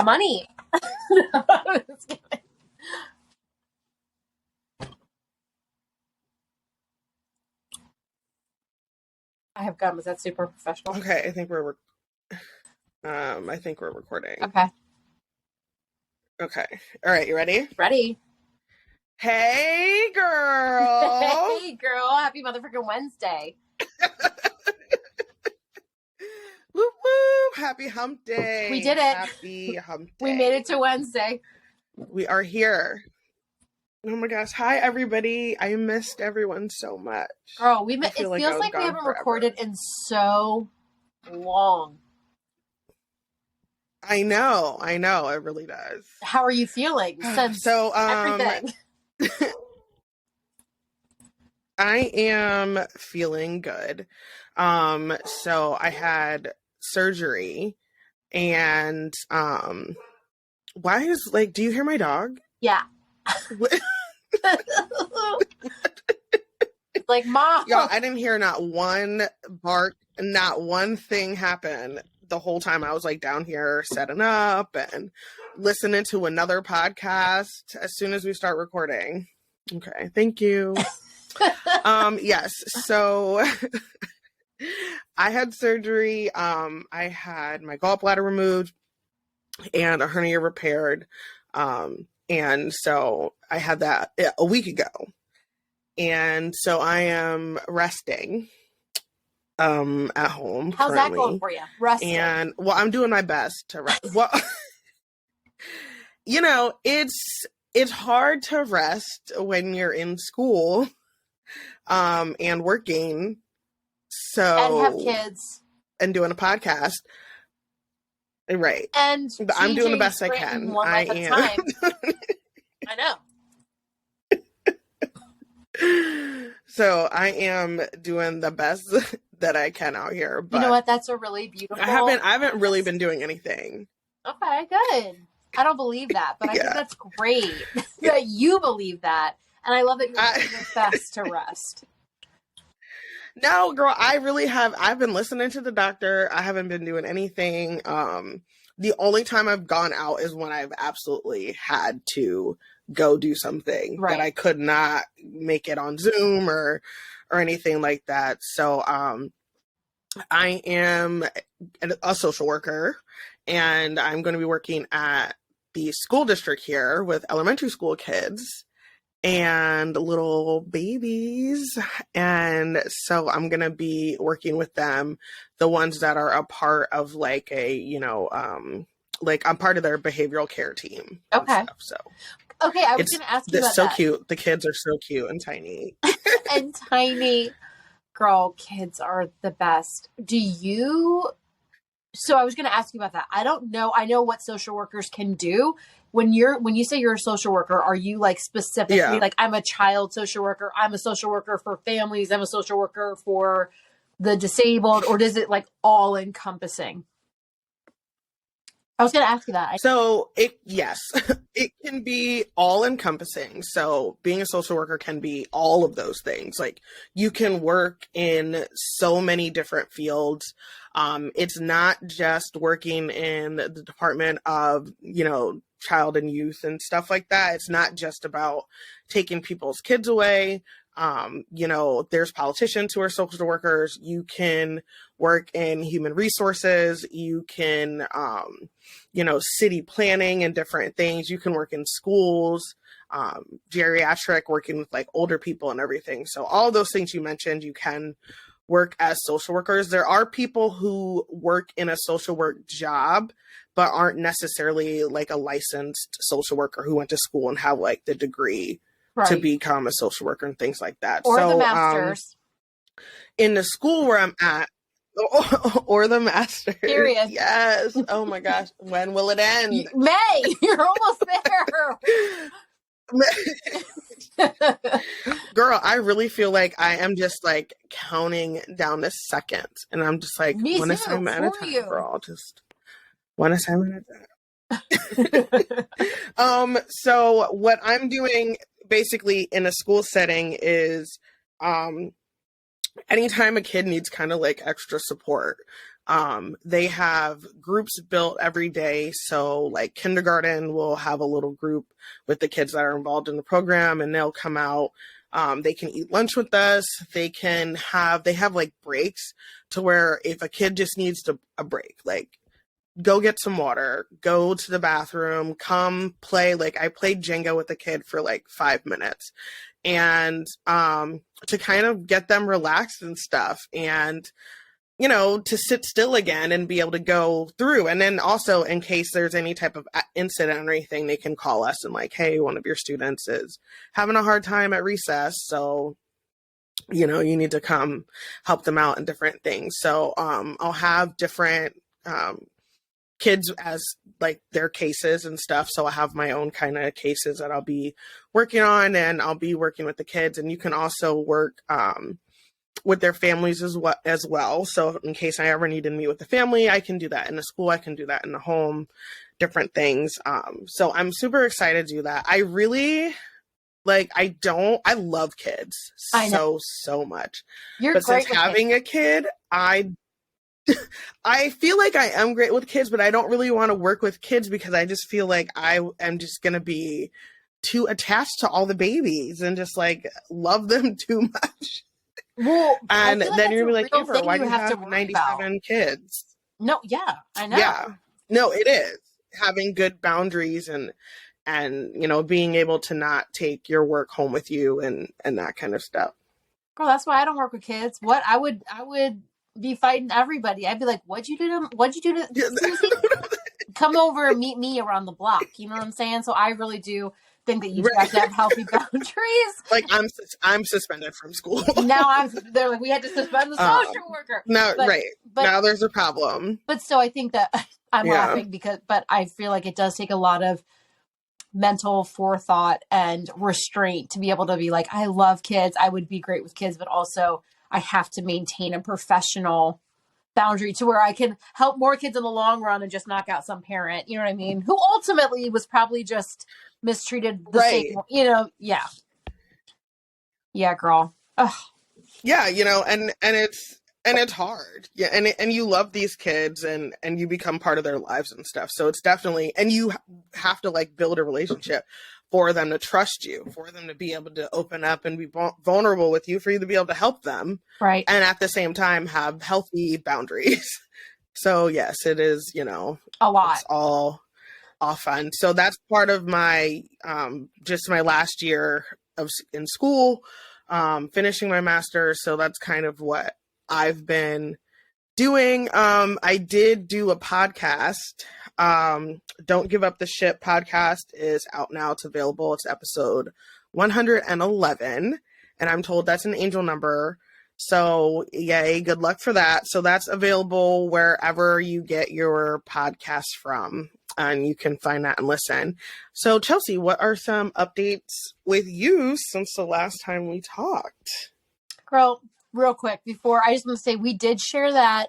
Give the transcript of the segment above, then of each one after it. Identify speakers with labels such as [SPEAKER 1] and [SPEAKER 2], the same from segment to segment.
[SPEAKER 1] Money. I have gum. Is that super professional?
[SPEAKER 2] Okay, I think we're recording.
[SPEAKER 1] Okay.
[SPEAKER 2] Okay. All right, you ready?
[SPEAKER 1] Ready.
[SPEAKER 2] Hey, girl.
[SPEAKER 1] Hey, girl. Happy motherfucking Wednesday.
[SPEAKER 2] Whoop, whoop. Happy hump day.
[SPEAKER 1] We did it.
[SPEAKER 2] Happy hump day.
[SPEAKER 1] We made it to Wednesday.
[SPEAKER 2] We are here. Oh my gosh. Hi, everybody. I missed everyone so much.
[SPEAKER 1] Girl, it feels like we haven't recorded in so long.
[SPEAKER 2] I know. It really does.
[SPEAKER 1] How are you feeling since everything?
[SPEAKER 2] I am feeling good. So I had surgery and why is do you hear my dog?
[SPEAKER 1] Yeah. Like, Mom.
[SPEAKER 2] Y'all, I didn't hear not one bark, not one thing happen the whole time I was down here setting up and listening to another podcast as soon as we start recording. Okay, thank you. Yes, so I had surgery. I had my gallbladder removed and a hernia repaired. And so I had that a week ago. And so I am resting at home.
[SPEAKER 1] How's that going for you? Resting.
[SPEAKER 2] And I'm doing my best to rest. Well, it's hard to rest when you're in school and working. So
[SPEAKER 1] and have kids.
[SPEAKER 2] And doing a podcast. Right.
[SPEAKER 1] And
[SPEAKER 2] but I'm doing the best I can.
[SPEAKER 1] I am. I know.
[SPEAKER 2] So I am doing the best that I can out here. But
[SPEAKER 1] you know what? That's a really beautiful.
[SPEAKER 2] I haven't really been doing anything.
[SPEAKER 1] Okay, good. I don't believe that, but I think that's great that you believe that. And I love that you're doing your best to rest.
[SPEAKER 2] No, girl, I really have. I've been listening to the doctor. I haven't been doing anything. The only time I've gone out is when I've absolutely had to go do something that I could not make it on Zoom or anything like that. So I am a social worker and I'm going to be working at the school district here with elementary school kids and little babies. And so I'm going to be working with them, the ones that are a part of I'm part of their behavioral care team.
[SPEAKER 1] Okay.
[SPEAKER 2] So.
[SPEAKER 1] Okay, I was going to ask you about that.
[SPEAKER 2] It's so cute. The kids are so cute and tiny.
[SPEAKER 1] And tiny. Girl, kids are the best. So I was going to ask you about that. I don't know. I know what social workers can do. When you say you're a social worker, are you specifically I'm a child social worker, I'm a social worker for families, I'm a social worker for the disabled, or does it all encompassing? I was going to ask you that.
[SPEAKER 2] So it can be all encompassing. So being a social worker can be all of those things. You can work in so many different fields. It's not just working in the Department of, Child and Youth and stuff like that. It's not just about taking people's kids away. There's politicians who are social workers. You can work in human resources. You can, city planning and different things. You can work in schools, geriatric, working with older people and everything. So all those things you mentioned, you can work as social workers. There are people who work in a social work job, but aren't necessarily a licensed social worker who went to school and have the degree to become a social worker and things like that.
[SPEAKER 1] Or the masters.
[SPEAKER 2] In the school where I'm at, or the masters.
[SPEAKER 1] Period.
[SPEAKER 2] Yes. Oh my gosh. When will it end?
[SPEAKER 1] May. You're almost there.
[SPEAKER 2] Girl, I really feel like I am just counting down the seconds. And I'm just one assignment at a time, girl. Just one assignment at a time. So what I'm doing basically in a school setting is anytime a kid needs kind of extra support, They have groups built every day. So like kindergarten will have a little group with the kids that are involved in the program, and they'll come out. They can eat lunch with us. They have like breaks to where if a kid just needs a break, like go get some water, go to the bathroom, come play. Like I played Jenga with a kid for like 5 minutes, and to kind of get them relaxed and stuff, and to sit still again and be able to go through. And then also in case there's any type of incident or anything, they can call us and like, hey, one of your students is having a hard time at recess. So, you need to come help them out in different things. So I'll have different kids as like their cases and stuff. So I have my own kind of cases that I'll be working on, and I'll be working with the kids. And you can also work with their families as well. So in case I ever need to meet with the family, I can do that in the school. I can do that in the home, different things. So I'm super excited to do that. I really I love kids so much.
[SPEAKER 1] But
[SPEAKER 2] since having a kid, I feel like I am great with kids, but I don't really want to work with kids because I just feel like I am just going to be too attached to all the babies and just like love them too much.
[SPEAKER 1] Well,
[SPEAKER 2] and then you're like, Amber, why do you have 97 kids?
[SPEAKER 1] No, yeah, I know.
[SPEAKER 2] Yeah, no, it is having good boundaries and being able to not take your work home with you and that kind of stuff.
[SPEAKER 1] Girl, that's why I don't work with kids. What I would be fighting everybody. I'd be like, what'd you do to Susie? Come over and meet me around the block. You know what I'm saying? So I really do think that you have to have healthy boundaries.
[SPEAKER 2] Like I'm suspended from school.
[SPEAKER 1] Now they're like, we had to suspend the social worker.
[SPEAKER 2] Now, right. But now there's a problem.
[SPEAKER 1] But still, I think that I'm laughing but I feel like it does take a lot of mental forethought and restraint to be able to be like, I love kids. I would be great with kids, but also I have to maintain a professional boundary to where I can help more kids in the long run and just knock out some parent, you know what I mean? Who ultimately was probably just mistreated the same, yeah. Yeah, girl. Ugh.
[SPEAKER 2] Yeah, and it's hard. Yeah, and you love these kids and you become part of their lives and stuff. So it's definitely, and you have to like build a relationship for them to trust you, for them to be able to open up and be vulnerable with you, for you to be able to help them.
[SPEAKER 1] Right.
[SPEAKER 2] And at the same time have healthy boundaries. So yes, it is,
[SPEAKER 1] a lot.
[SPEAKER 2] It's all fun. So that's part of my, just my last year in school, finishing my master's. So that's kind of what I've been doing. I did do a podcast. Don't Give Up the Ship podcast is out now. It's available. It's episode 111. And I'm told that's an angel number. So yay, good luck for that. So that's available wherever you get your podcasts from. And you can find that and listen. So Chelsea, what are some updates with you since the last time we talked?
[SPEAKER 1] Girl, real quick, before I just want to say we did share that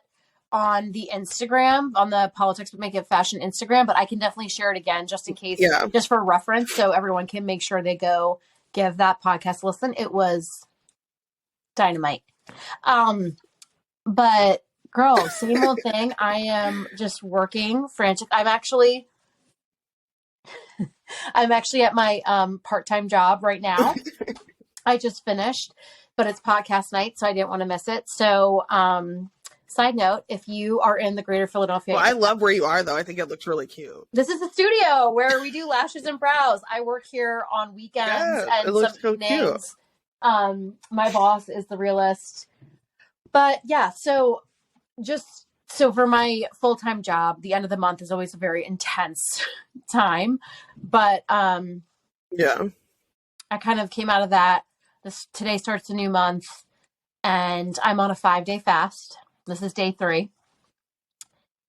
[SPEAKER 1] on the Instagram, on the Politics But Make It Fashion Instagram, but I can definitely share it again just in case, just for reference, so everyone can make sure they go give that podcast a listen. It was dynamite. But girl, same old thing. I am just working frantic. I'm actually at my part-time job right now. I just finished, but it's podcast night, so I didn't want to miss it. So, side note, if you are in the greater Philadelphia
[SPEAKER 2] area. I love where you are, though. I think it looks really cute.
[SPEAKER 1] This is the studio where we do lashes and brows. I work here on weekends and
[SPEAKER 2] it looks
[SPEAKER 1] some
[SPEAKER 2] so cute.
[SPEAKER 1] My boss is the realist. But yeah, so for my full-time job, the end of the month is always a very intense time. But I kind of came out of that. Today starts a new month, and I'm on a 5-day fast. This is day 3.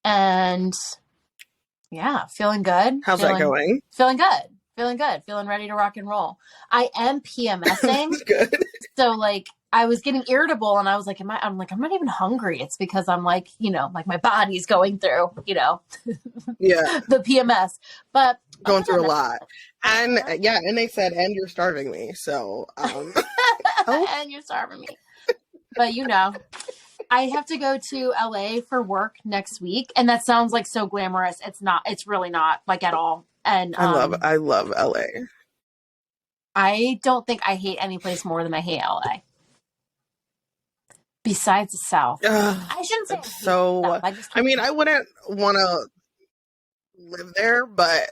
[SPEAKER 1] And yeah, feeling good.
[SPEAKER 2] How's that going?
[SPEAKER 1] Feeling good. Feeling ready to rock and roll. I am PMSing.
[SPEAKER 2] Good.
[SPEAKER 1] So like I was getting irritable and I was like, I'm not even hungry. It's because I'm like, like my body's going through, the PMS, but
[SPEAKER 2] going through a lot. And and they said, and you're starving me. So,
[SPEAKER 1] and you're starving me, but I have to go to LA for work next week, and that sounds like so glamorous. It's not. It's really not, like, at all. And
[SPEAKER 2] I love LA.
[SPEAKER 1] I don't think I hate any place more than I hate LA. Besides the South. I shouldn't say
[SPEAKER 2] so. I mean, I wouldn't want to live there, but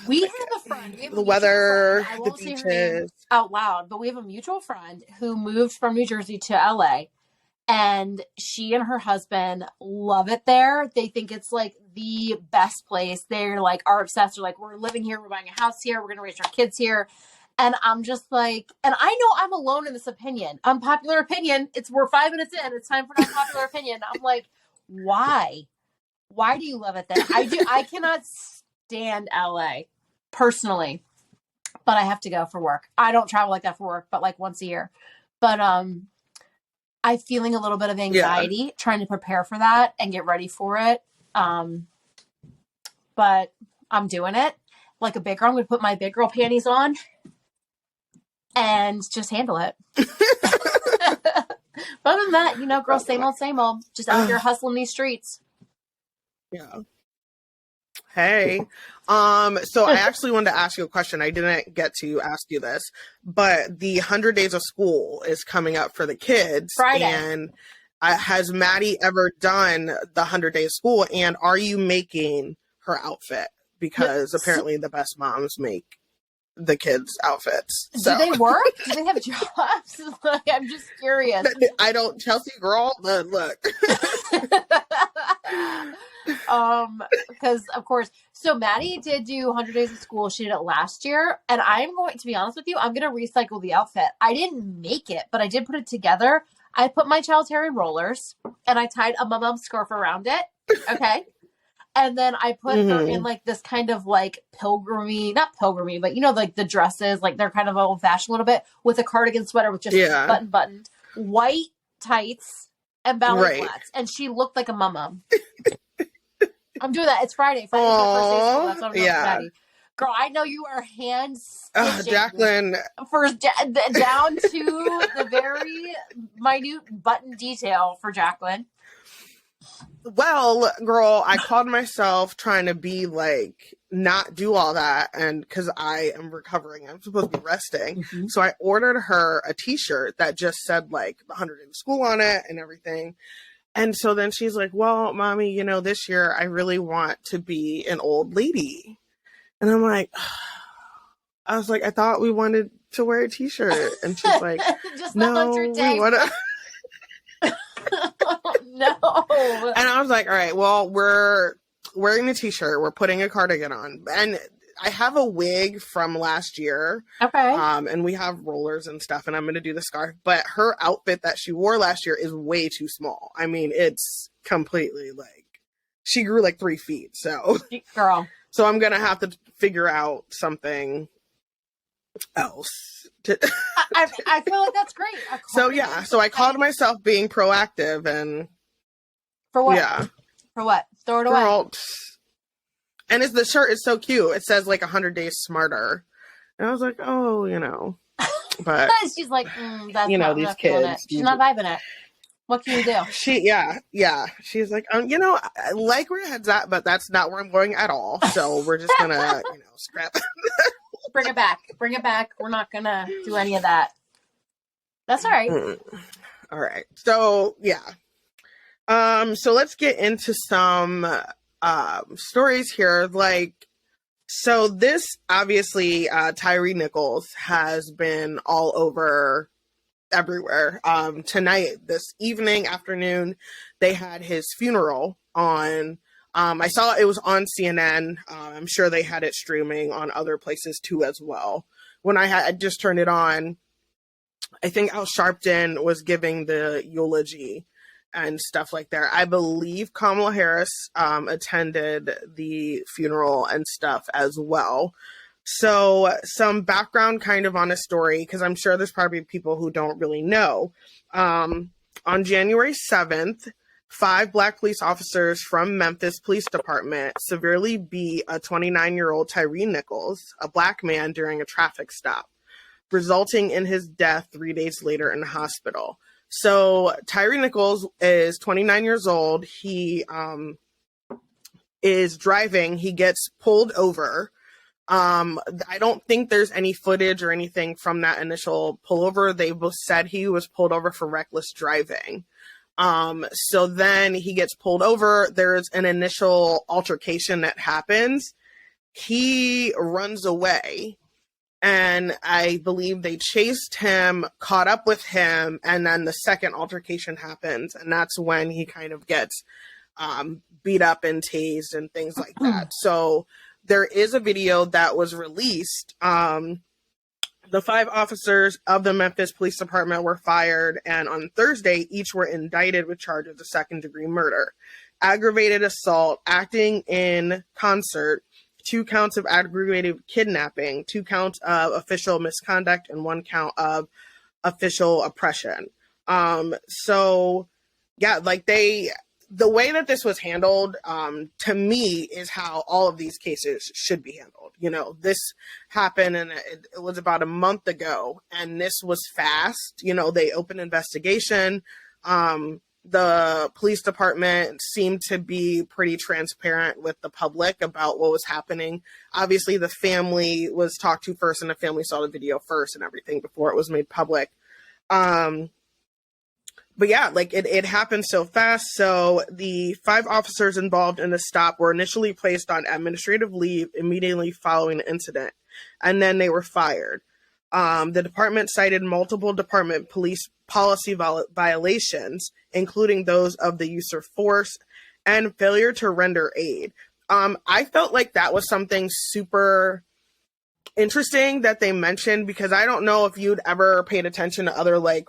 [SPEAKER 1] we have a friend.
[SPEAKER 2] The weather,
[SPEAKER 1] I
[SPEAKER 2] the
[SPEAKER 1] won't say her name
[SPEAKER 2] beaches.
[SPEAKER 1] out loud, but we have a mutual friend who moved from New Jersey to LA, and she and her husband love it there. They think it's like the best place. They're like are obsessed. They're like, we're living here, we're buying a house here, we're gonna raise our kids here. And I'm just like, and I know I'm alone in this opinion. Unpopular opinion. We're 5 minutes in. It's time for an unpopular opinion. I'm like, why? Why do you love it there? I cannot stand LA personally, but I have to go for work. I don't travel like that for work, but like once a year. But I'm feeling a little bit of anxiety trying to prepare for that and get ready for it. But I'm doing it like a big girl. I'm going to put my big girl panties on and just handle it. But other than that, girl, same old. Just out here hustling these streets.
[SPEAKER 2] Yeah. Hey. So I actually wanted to ask you a question. I didn't get to ask you this, but the 100 Days of School is coming up for the kids.
[SPEAKER 1] Friday.
[SPEAKER 2] And has Maddie ever done the 100 Days of School? And are you making her outfit? Because apparently the best moms make the kids' outfits. So.
[SPEAKER 1] Do they work? Do they have jobs? Like, I'm just curious.
[SPEAKER 2] I don't, Chelsea girl, look.
[SPEAKER 1] Because of course, so Maddie did do 100 Days of School. She did it last year, and I'm going to be honest with you. I'm going to recycle the outfit. I didn't make it, but I did put it together. I put my child's hair in rollers, and I tied a mum scarf around it. Okay. And then I put her in like this kind of like not pilgrimy, but like the dresses, like they're kind of old fashioned a little bit, with a cardigan sweater with just buttoned, white tights and ballet flats. And she looked like a mama. I'm doing that. It's Friday. Friday's my first day of school. That's what I'm doing, Maddie. Girl, I know you are hand stitching
[SPEAKER 2] Jacqueline.
[SPEAKER 1] Down to the very minute button detail for Jacqueline.
[SPEAKER 2] Well, girl, I called myself trying to be like, not do all that. And because I am recovering, I'm supposed to be resting. Mm-hmm. So I ordered her a t-shirt that just said like 100 Days of School on it and everything. And so then she's like, well, mommy, this year I really want to be an old lady. And I'm like, I was like, I thought we wanted to wear a t-shirt. And she's like, no, we want to.
[SPEAKER 1] No.
[SPEAKER 2] And I was like, all right, well, we're wearing the t-shirt. We're putting a cardigan on. And I have a wig from last year.
[SPEAKER 1] Okay.
[SPEAKER 2] And we have rollers and stuff, and I'm going to do the scarf. But her outfit that she wore last year is way too small. I mean, it's completely like, she grew like 3 feet. So,
[SPEAKER 1] girl.
[SPEAKER 2] So I'm going to have to figure out something else.
[SPEAKER 1] I feel like that's great.
[SPEAKER 2] So I called myself being proactive and
[SPEAKER 1] for what?
[SPEAKER 2] Yeah.
[SPEAKER 1] For what? Throw it away.
[SPEAKER 2] And the shirt is so cute. It says like 100 Days Smarter. And I was like, but
[SPEAKER 1] she's like, that's
[SPEAKER 2] these kids.
[SPEAKER 1] She's not vibing it. What can you do?
[SPEAKER 2] She's like, I like where your head's at, but that's not where I'm going at all. So we're just gonna, scrap.
[SPEAKER 1] Bring it back. We're not gonna do any of that. That's all right.
[SPEAKER 2] All right. So so let's get into some stories here. So this obviously Tyre Nichols has been all over everywhere. Tonight, this afternoon, they had his funeral on. I saw it was on CNN. I'm sure they had it streaming on other places too as well. When I just turned it on, I think Al Sharpton was giving the eulogy and stuff like that. I believe Kamala Harris attended the funeral and stuff as well. So some background kind of on a story, because I'm sure there's probably people who don't really know. On January 7th, 5 Black police officers from Memphis Police Department severely beat a 29-year-old Tyre Nichols, a Black man, during a traffic stop, resulting in his death 3 days later in the hospital. So Tyre Nichols is 29 years old. He is driving. He gets pulled over. I don't think there's any footage or anything from that initial pullover. They both said he was pulled over for reckless driving. So then he gets pulled over. There's an initial altercation that happens. He runs away, and I believe they chased him, caught up with him, and then the second altercation happens, and that's when he kind of gets beat up and tased and things like that. So there is a video that was released. The 5 officers of the Memphis Police Department were fired, and on Thursday, each were indicted with charges of second-degree murder, aggravated assault, acting in concert, 2 counts of aggravated kidnapping, 2 counts of official misconduct, and 1 count of official oppression. So, yeah, like the way that this was handled, to me, is how all of these cases should be handled. You know, this happened, and it was about a month ago, and this was fast. You know, they opened investigation. The police department seemed to be pretty transparent with the public about what was happening. Obviously, the family was talked to first, and the family saw the video first and everything before it was made public. But yeah, like it happened so fast. So the 5 officers involved in the stop were initially placed on administrative leave immediately following the incident, and then they were fired. The department cited multiple department police policy violations, including those of the use of force and failure to render aid. I felt like that was something super interesting that they mentioned, because I don't know if you'd ever paid attention to other like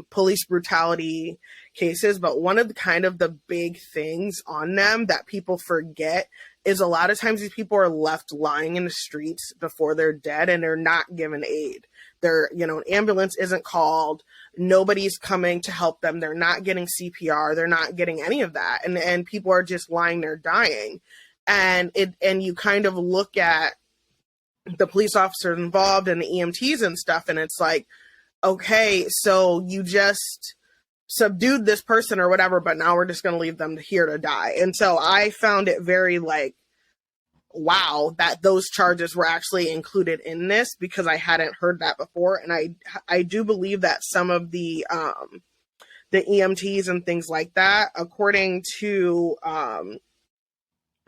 [SPEAKER 2] police brutality cases, but one of the big things on them that people forget is a lot of times these people are left lying in the streets before they're dead, and they're not given aid. An ambulance isn't called, nobody's coming to help them, they're not getting CPR, they're not getting any of that, and people are just lying there dying. And you kind of look at the police officers involved and the EMTs and stuff, and it's like, okay, so you just subdued this person or whatever, but now we're just going to leave them here to die. And so I found it very like, wow, that those charges were actually included in this, because I hadn't heard that before. And I do believe that some of the EMTs and things like that, according to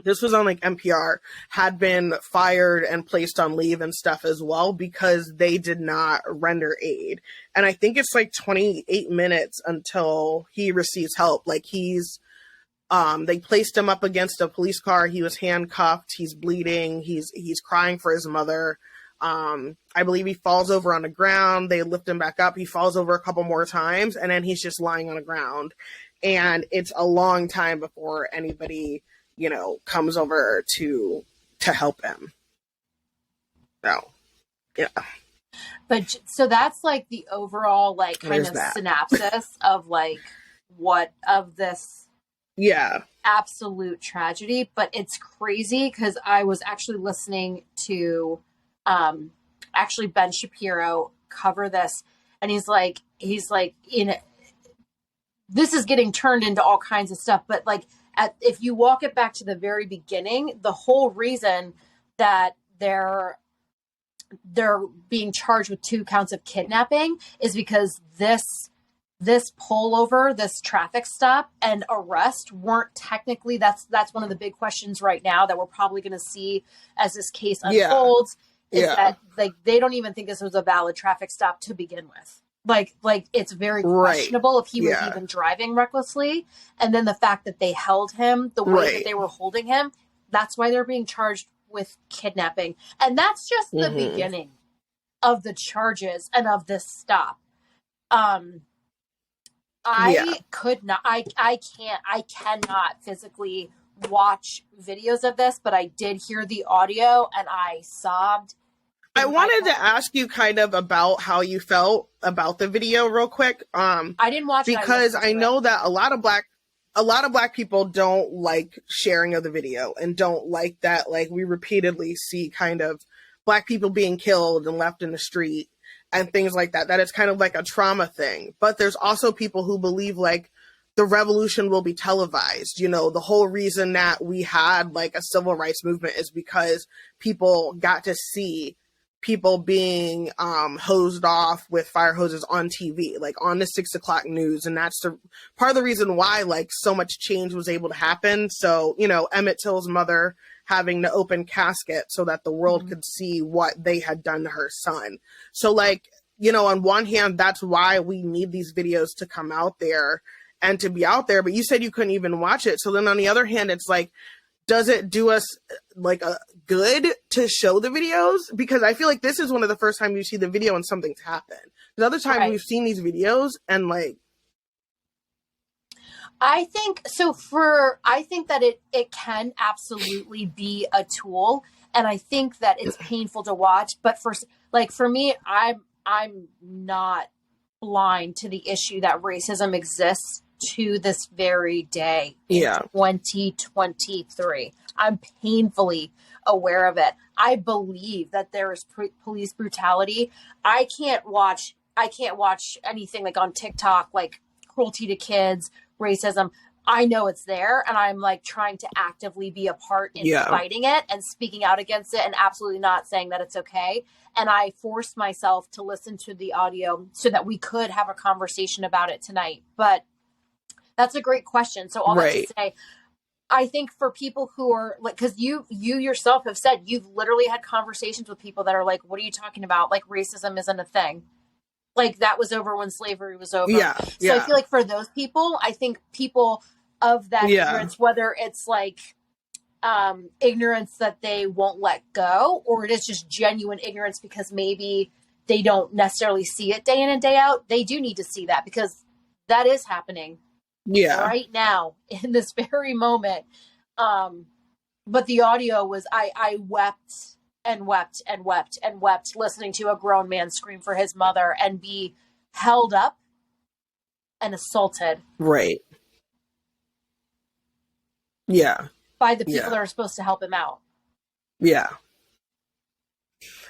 [SPEAKER 2] this was on like NPR, had been fired and placed on leave and stuff as well, because they did not render aid. And I think it's like 28 minutes until he receives help. Like they placed him up against a police car. He was handcuffed. He's bleeding. He's crying for his mother. I believe he falls over on the ground. They lift him back up. He falls over a couple more times, and then he's just lying on the ground. And it's a long time before anybody, comes over to help him. So, yeah.
[SPEAKER 1] But so that's like the overall like kind of synopsis of like what of this absolute tragedy. But it's crazy because I was actually listening to Ben Shapiro cover this, and he's like this is getting turned into all kinds of stuff, but like if you walk it back to the very beginning, the whole reason that they're being charged with 2 counts of kidnapping is because this pullover, this traffic stop and arrest weren't technically, that's one of the big questions right now that we're probably going to see as this case unfolds, is that like they don't even think this was a valid traffic stop to begin with. Like it's very questionable if he was even driving recklessly. And then the fact that they held him the way that they were holding him, that's why they're being charged with kidnapping. And that's just the beginning of the charges and of this stop. I cannot physically watch videos of this, but I did hear the audio and I sobbed.
[SPEAKER 2] I wanted to ask you kind of about how you felt about the video real quick.
[SPEAKER 1] I didn't watch it
[SPEAKER 2] because I know that a lot of black people don't like sharing of the video and don't like that. Like we repeatedly see kind of black people being killed and left in the street. and things like that it's kind of like a trauma thing. But there's also people who believe like the revolution will be televised. You know, the whole reason that we had like a civil rights movement is because people got to see people being hosed off with fire hoses on TV, like on the 6 o'clock news. And that's the part of the reason why like so much change was able to happen. So, you know, Emmett Till's mother having the open casket so that the world could see what they had done to her son. So like, you know, on one hand, that's why we need these videos to come out there and to be out there. But you said you couldn't even watch it. So then on the other hand, it's like, does it do us like a good to show the videos? Because I feel like this is one of the first time you see the video and something's happened. The other time we've seen these videos and like,
[SPEAKER 1] I think that it can absolutely be a tool. And I think that it's painful to watch, but for me, I'm not blind to the issue that racism exists to this very day in 2023. I'm painfully aware of it. I believe that there is police brutality. I can't watch anything like on TikTok, like cruelty to kids, racism. I know it's there, and I'm like trying to actively be a part in fighting it and speaking out against it, and absolutely not saying that it's okay. And I forced myself to listen to the audio so that we could have a conversation about it tonight. But that's a great question. So all that to say, I think for people who are like, because you yourself have said you've literally had conversations with people that are like, what are you talking about? Like racism isn't a thing. Like that was over when slavery was over. I feel like for those people, I think people of that ignorance, whether it's like ignorance that they won't let go, or it is just genuine ignorance because maybe they don't necessarily see it day in and day out, they do need to see that because that is happening right now in this very moment. But the audio was, I wept and wept and wept and wept listening to a grown man scream for his mother and be held up and assaulted.
[SPEAKER 2] Right. Yeah.
[SPEAKER 1] By the people that are supposed to help him out.
[SPEAKER 2] Yeah.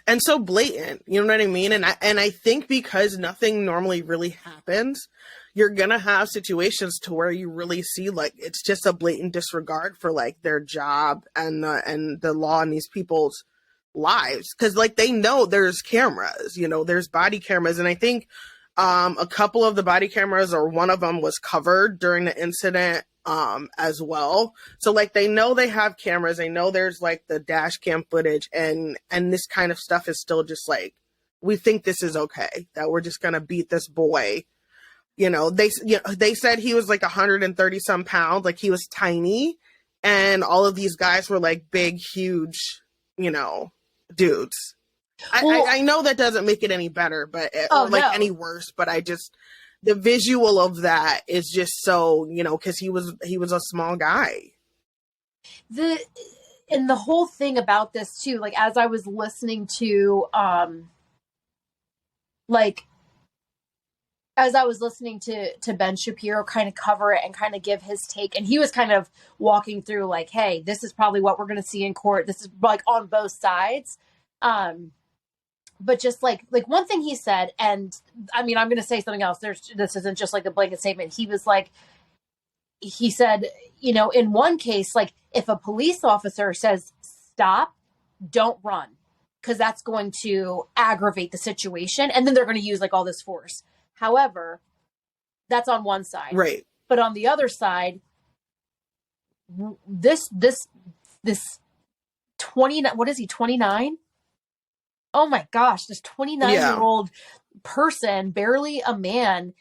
[SPEAKER 2] And so blatant, you know what I mean? And I think because nothing normally really happens, you're going to have situations to where you really see like it's just a blatant disregard for like their job and the law in these people's lives. Cause like they know there's cameras, you know, there's body cameras. And I think a couple of the body cameras or one of them was covered during the incident as well. So like they know they have cameras, they know there's like the dash cam footage and this kind of stuff is still just like, we think this is okay, that we're just going to beat this boy. You know, they said he was like 130 some pounds, like he was tiny. And all of these guys were like big, huge, you know, dudes. Well, I know that doesn't make it any better, but any worse, but the visual of that is just so, you know, because he was a small guy.
[SPEAKER 1] The whole thing about this too, like as I was listening to to Ben Shapiro kind of cover it and kind of give his take, and he was kind of walking through like, hey, this is probably what we're going to see in court. This is like on both sides. But just like one thing he said, and I mean, I'm going to say something else. This isn't just like a blanket statement. He said, you know, in one case, like if a police officer says, stop, don't run, because that's going to aggravate the situation. And then they're going to use like all this force. However, that's on one side.
[SPEAKER 2] Right.
[SPEAKER 1] But on the other side, this 29, what is he, 29? Oh my gosh, this 29-year-old person, barely a man,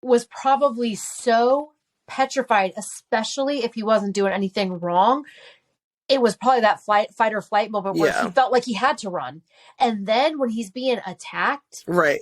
[SPEAKER 1] was probably so petrified, especially if he wasn't doing anything wrong. It was probably that fight or flight moment where he felt like he had to run. And then when he's being attacked,
[SPEAKER 2] right.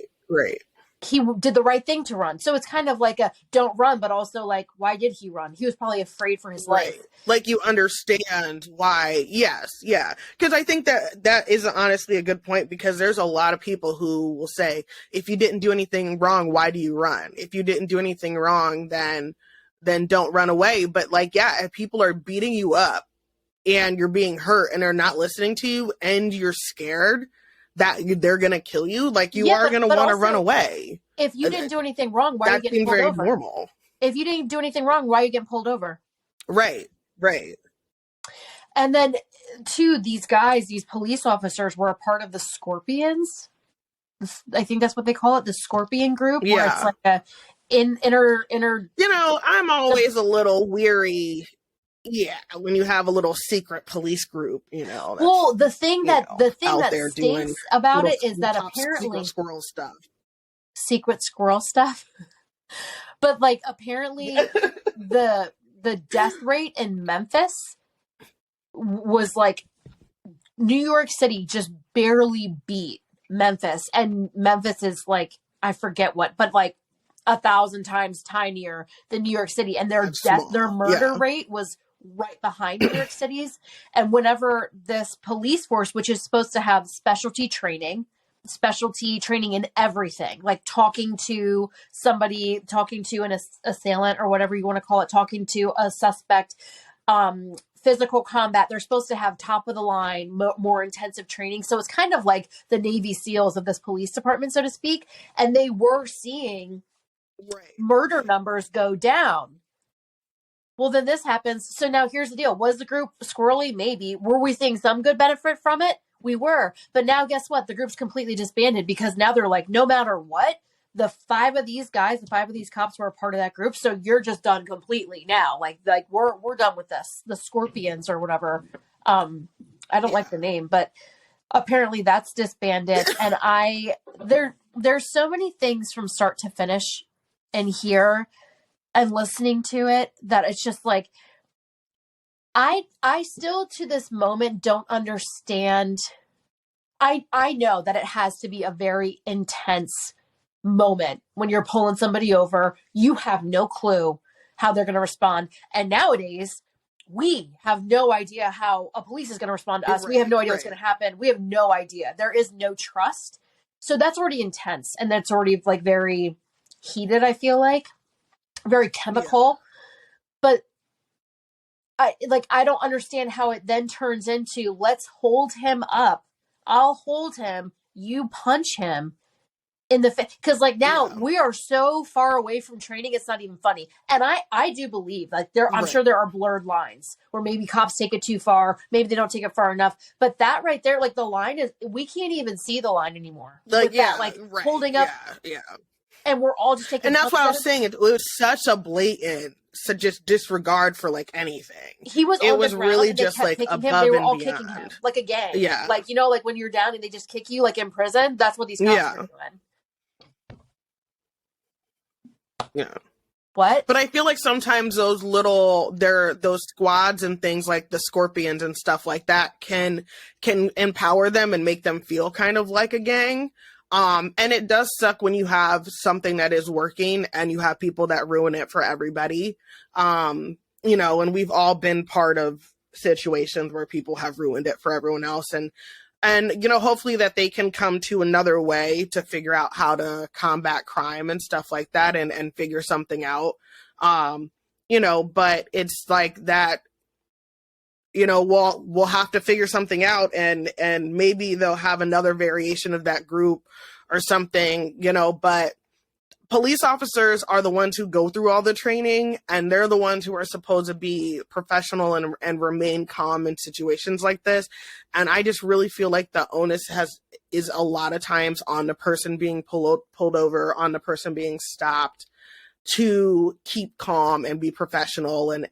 [SPEAKER 1] he did the right thing to run. So it's kind of like a don't run, but also like, why did he run? He was probably afraid for his life.
[SPEAKER 2] Like you understand why. Yes. Yeah. Because I think that is honestly a good point, because there's a lot of people who will say, if you didn't do anything wrong, why do you run? If you didn't do anything wrong, then don't run away. But like, if people are beating you up and you're being hurt and they're not listening to you and you're scared, that they're going to kill you, like you
[SPEAKER 1] Yeah,
[SPEAKER 2] are going to want to run away.
[SPEAKER 1] If you didn't do anything wrong, why are you getting pulled over?
[SPEAKER 2] Very normal.
[SPEAKER 1] If you didn't do anything wrong, why are you getting pulled over?
[SPEAKER 2] Right.
[SPEAKER 1] And then, too, these guys, these police officers were a part of the Scorpions. I think that's what they call it, the Scorpion group, where it's like a inner.
[SPEAKER 2] You know, I'm always a little weary. Yeah, when you have a little secret police group, you know.
[SPEAKER 1] Well, the thing that stinks about it is that apparently secret squirrel stuff. But like apparently the death rate in Memphis was like New York City just barely beat Memphis, and Memphis is like, I forget what, but like 1,000 times tinier than New York City, and their murder rate was right behind New York City's. And whenever this police force, which is supposed to have specialty training in everything, like talking to somebody, talking to an assailant or whatever you want to call it, talking to a suspect, physical combat, they're supposed to have top of the line, more intensive training. So it's kind of like the Navy SEALs of this police department, so to speak. And they were seeing murder numbers go down. Well, then this happens. So now here's the deal. Was the group squirrely? Maybe. Were we seeing some good benefit from it? We were. But now guess what? The group's completely disbanded, because now they're like, no matter what, the 5 of these cops were a part of that group. So you're just done completely now. Like we're done with this. The Scorpions or whatever. I don't like the name, but apparently that's disbanded. And there's so many things from start to finish in here and listening to it that it's just like, I still to this moment don't understand. I know that it has to be a very intense moment when you're pulling somebody over. You have no clue how they're going to respond. And nowadays, we have no idea how a police is going to respond to us. We have no idea what's going to happen. We have no idea. There is no trust. So that's already intense. And that's already like very heated, I feel like. Very chemical. But I don't understand how it then turns into, let's hold him up. I'll hold him. You punch him in the face. Because like now we are so far away from training, it's not even funny. And I do believe like I'm sure there are blurred lines where maybe cops take it too far. Maybe they don't take it far enough. But that right there, like the line is, we can't even see the line anymore. Like, holding up.
[SPEAKER 2] Yeah.
[SPEAKER 1] And we're all just taking.
[SPEAKER 2] And that's why I was saying it was such a blatant, just disregard for like anything.
[SPEAKER 1] He was. It was really just like above
[SPEAKER 2] They were all
[SPEAKER 1] and beyond. Kicking him like a gang. Yeah, like like when you're down and they just kick you like in prison. That's what these cops are doing.
[SPEAKER 2] Yeah.
[SPEAKER 1] What?
[SPEAKER 2] But I feel like sometimes those those squads and things like the Scorpions and stuff like that can empower them and make them feel kind of like a gang. And it does suck when you have something that is working and you have people that ruin it for everybody. And we've all been part of situations where people have ruined it for everyone else. And hopefully that they can come to another way to figure out how to combat crime and stuff like that and figure something out. But it's like that, we'll have to figure something out and maybe they'll have another variation of that group or something, but police officers are the ones who go through all the training and they're the ones who are supposed to be professional and remain calm in situations like this. And I just really feel like the onus is a lot of times on the person being pulled over, on the person being stopped to keep calm and be professional and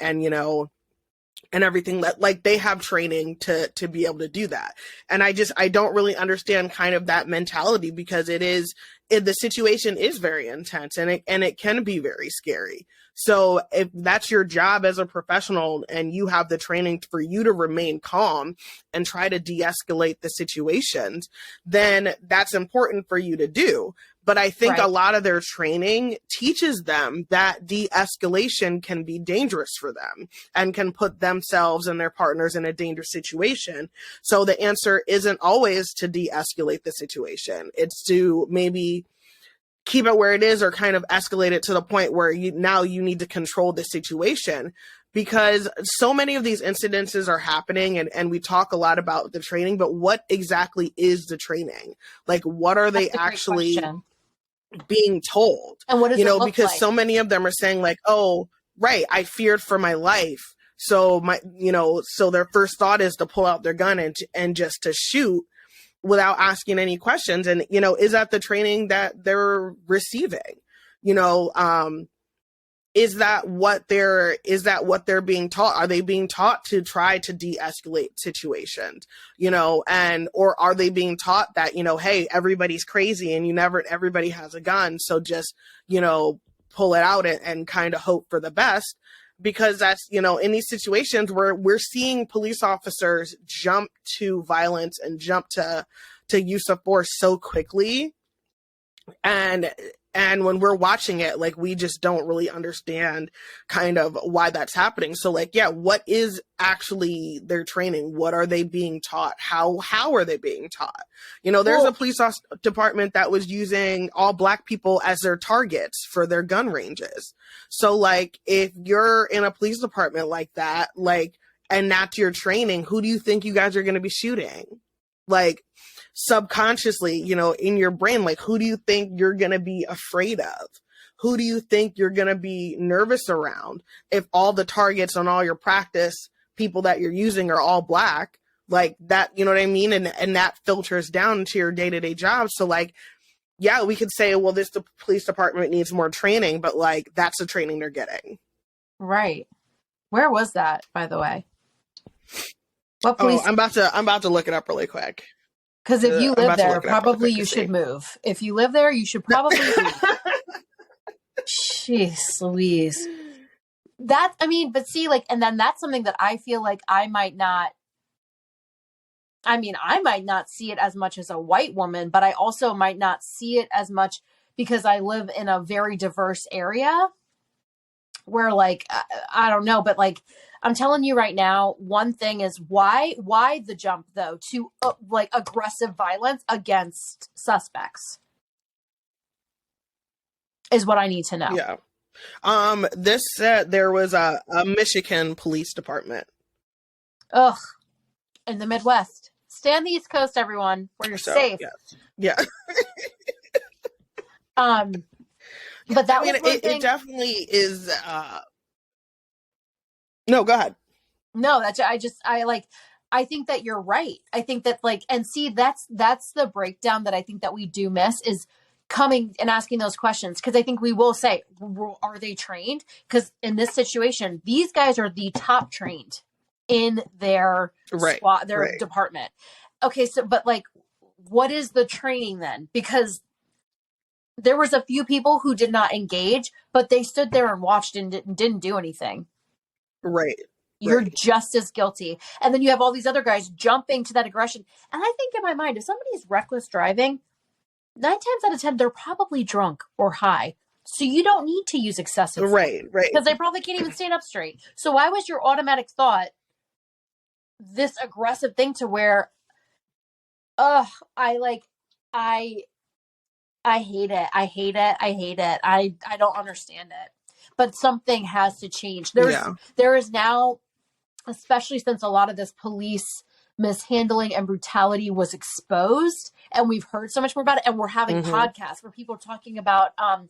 [SPEAKER 2] everything that like they have training to be able to do that. And I don't really understand kind of that mentality because the situation is very intense and it can be very scary. So if that's your job as a professional and you have the training for you to remain calm and try to de-escalate the situations, then that's important for you to do. But I think a lot of their training teaches them that de-escalation can be dangerous for them and can put themselves and their partners in a dangerous situation. So the answer isn't always to de-escalate the situation. It's to maybe keep it where it is or kind of escalate it to the point where you need to control the situation. because so many of these incidences are happening, and we talk a lot about the training, but what exactly is the training? Like, what are they actually being told?
[SPEAKER 1] And what does it look
[SPEAKER 2] because
[SPEAKER 1] like?
[SPEAKER 2] so many of them are saying like, oh, right, I feared for my life. So so their first thought is to pull out their gun and just to shoot without asking any questions. And, is that the training that they're receiving? Is that what they're being taught? Are they being taught to try to de-escalate situations, or are they being taught that, hey, everybody's crazy and everybody has a gun. So just, pull it out and kind of hope for the best, because that's, in these situations where we're seeing police officers jump to violence and jump to use of force so quickly. And when we're watching it, like, we just don't really understand kind of why that's happening. So like, yeah, what is actually their training? What are they being taught? How are they being taught? There's a police department that was using all Black people as their targets for their gun ranges. So like, if you're in a police department like that, like, and that's your training, who do you think you guys are going to be shooting? Like, subconsciously, in your brain, like, who do you think you're going to be afraid of? Who do you think you're going to be nervous around if all the targets on all your practice people that you're using are all Black? Like that, you know what I mean? And that filters down to your day-to-day job. So like, yeah, we could say, well, the police department needs more training, but like, that's the training they're getting.
[SPEAKER 1] Right. Where was that, by the way? What police?
[SPEAKER 2] Oh, I'm about to look it up really quick.
[SPEAKER 1] Because if you live there, probably you should move. If you live there, you should probably move. Jeez Louise. But see, like, and then that's something that I feel like I might not see it as much as a white woman, but I also might not see it as much because I live in a very diverse area where, like, I don't know, but like, I'm telling you right now, one thing is why the jump though to like aggressive violence against suspects is what I need to know.
[SPEAKER 2] Yeah. This said there was a Michigan Police Department.
[SPEAKER 1] Ugh. In the Midwest. Stay on the East Coast, everyone, where you're safe.
[SPEAKER 2] Yes.
[SPEAKER 1] Yeah. But that
[SPEAKER 2] it definitely is. No, go ahead.
[SPEAKER 1] No, I think that you're right. I think that, like, and see, that's the breakdown that I think that we do miss is coming and asking those questions. Cause I think we will say, are they trained? Cause in this situation, these guys are the top trained in their squad, their department. Okay. So, but like, what is the training then? Because there was a few people who did not engage, but they stood there and watched and didn't do anything.
[SPEAKER 2] Right.
[SPEAKER 1] You're just as guilty. And then you have all these other guys jumping to that aggression. And I think in my mind, if somebody's reckless driving, 9 times out of 10, they're probably drunk or high. So you don't need to use excessive force.
[SPEAKER 2] Right.
[SPEAKER 1] Because they probably can't even stand up straight. So why was your automatic thought this aggressive thing to where, I hate it. I hate it. I hate it. I don't understand it. But something has to change. There is now, especially since a lot of this police mishandling and brutality was exposed, and we've heard so much more about it, and we're having podcasts where people are talking about, oh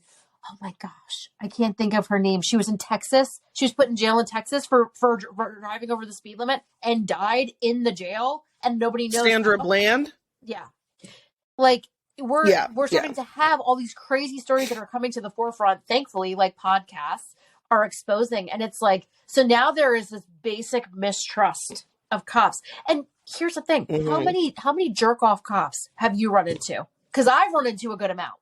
[SPEAKER 1] my gosh, I can't think of her name. She was in Texas. She was put in jail in Texas for driving over the speed limit and died in the jail, and nobody knows.
[SPEAKER 2] Sandra Bland?
[SPEAKER 1] Yeah. Like, we're starting to have all these crazy stories that are coming to the forefront. Thankfully, like, podcasts are exposing. And it's like, so now there is this basic mistrust of cops. And here's the thing. How many jerk off cops have you run into? Because I've run into a good amount.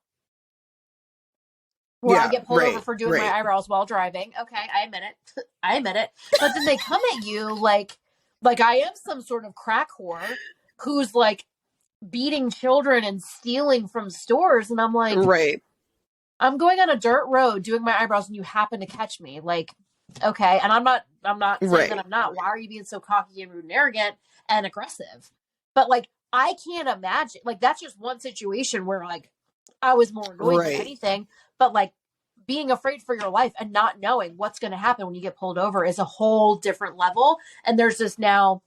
[SPEAKER 1] Where I get pulled over for doing my eyebrows while driving. Okay, I admit it. But then they come at you like I am some sort of crack whore who's like beating children and stealing from stores, and I'm like, I'm going on a dirt road doing my eyebrows and you happen to catch me. Like, okay. And I'm not saying that I'm not. Why are you being so cocky and rude and arrogant and aggressive? But like, I can't imagine, like, that's just one situation where like I was more annoyed than anything. But like being afraid for your life and not knowing what's going to happen when you get pulled over is a whole different level. And there's this now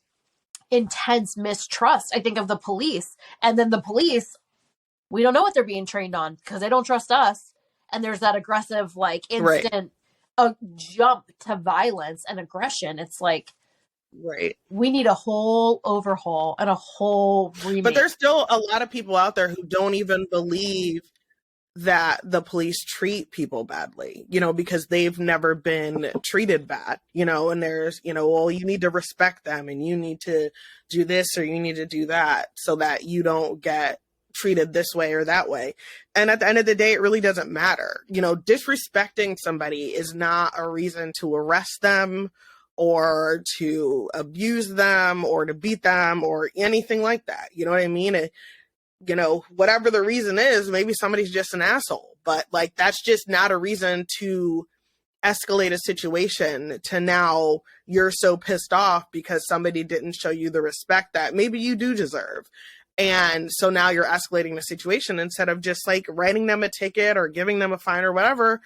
[SPEAKER 1] intense mistrust, I think, of the police. And then the police, we don't know what they're being trained on because they don't trust us. And there's that aggressive, like, instant jump to violence and aggression. It's like, we need a whole overhaul and a whole remake.
[SPEAKER 2] But there's still a lot of people out there who don't even believe that the police treat people badly, you know, because they've never been treated bad, you know, and there's, you know, well, you need to respect them and you need to do this or you need to do that so that you don't get treated this way or that way. And at the end of the day, it really doesn't matter. You know, disrespecting somebody is not a reason to arrest them or to abuse them or to beat them or anything like that. You know what I mean? You know, whatever the reason is, maybe somebody's just an asshole, but like, that's just not a reason to escalate a situation to now you're so pissed off because somebody didn't show you the respect that maybe you do deserve. And so now you're escalating the situation instead of just like writing them a ticket or giving them a fine or whatever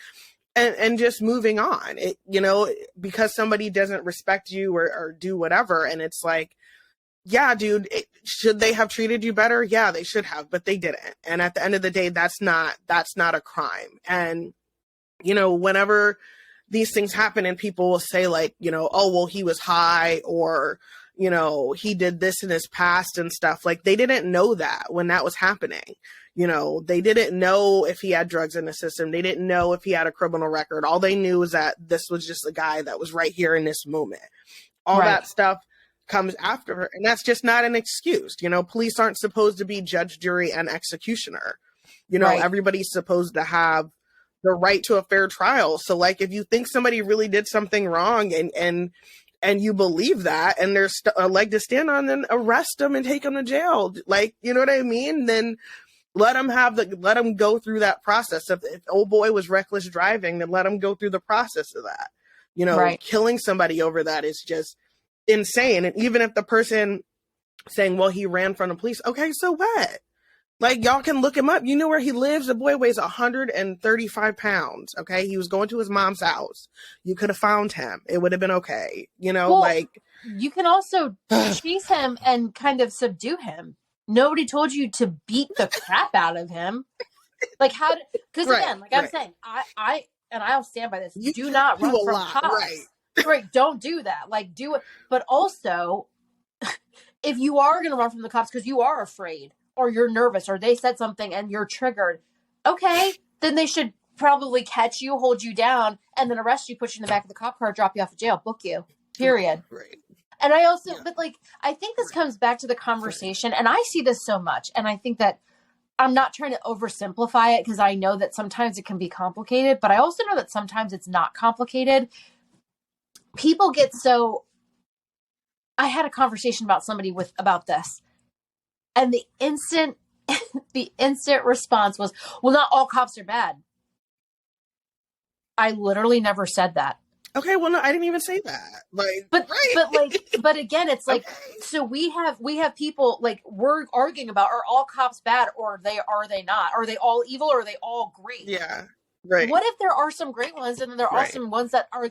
[SPEAKER 2] and just moving on. It, you know, because somebody doesn't respect you or do whatever. And it's like, yeah, dude, should they have treated you better? Yeah, they should have, but they didn't. And at the end of the day, that's not a crime. And, you know, whenever these things happen and people will say like, you know, oh, well, he was high or, you know, he did this in his past and stuff, like they didn't know that when that was happening. You know, they didn't know if he had drugs in the system. They didn't know if he had a criminal record. All they knew was that this was just a guy that was right here in this moment. All that stuff comes after her. And that's just not an excuse. You know, police aren't supposed to be judge, jury, and executioner. You know, everybody's supposed to have the right to a fair trial. So like, if you think somebody really did something wrong and you believe that, and there's a leg to stand on, then arrest them and take them to jail. Like, you know what I mean? Then let them go through that process. If old boy was reckless driving, then let him go through the process of that. You know, killing somebody over that is just insane. And even if the person saying, well, he ran from the police, okay, so what? Like, y'all can look him up. You know where he lives. The boy weighs 135 pounds. Okay. He was going to his mom's house. You could have found him. It would have been okay. You know, well, like,
[SPEAKER 1] you can also chase him and kind of subdue him. Nobody told you to beat the crap out of him. Like, how? Because again, like I'm saying, I'll stand by this. Do not run from cops. Right. Don't do that. Like, do it. But also, if you are going to run from the cops because you are afraid or you're nervous or they said something and you're triggered, okay, then they should probably catch you, hold you down, and then arrest you, put you in the back of the cop car, drop you off to jail, book you. Period. Right. And I also, but like, I think this comes back to the conversation, and I see this so much, and I think that I'm not trying to oversimplify it because I know that sometimes it can be complicated, but I also know that sometimes it's not complicated. People get so, I had a conversation about somebody about this, and the instant response was, well, not all cops are bad. I literally never said that.
[SPEAKER 2] Okay, well, no, I didn't even say that. Like,
[SPEAKER 1] but again, it's like, so we have people like we're arguing about, are all cops bad or are they not? Are they all evil or are they all great?
[SPEAKER 2] Yeah, right.
[SPEAKER 1] What if there are some great ones and then there are some ones that are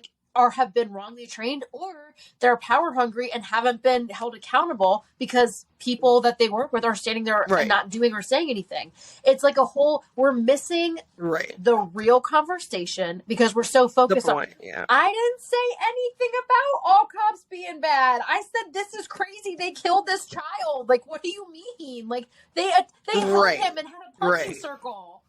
[SPEAKER 1] have been wrongly trained or they're power hungry and haven't been held accountable because people that they work with are standing there and not doing or saying anything. It's like we're missing the real conversation because we're so focused on, I didn't say anything about all cops being bad. I said, this is crazy. They killed this child. Like, what do you mean? Like they held him and had a punching circle.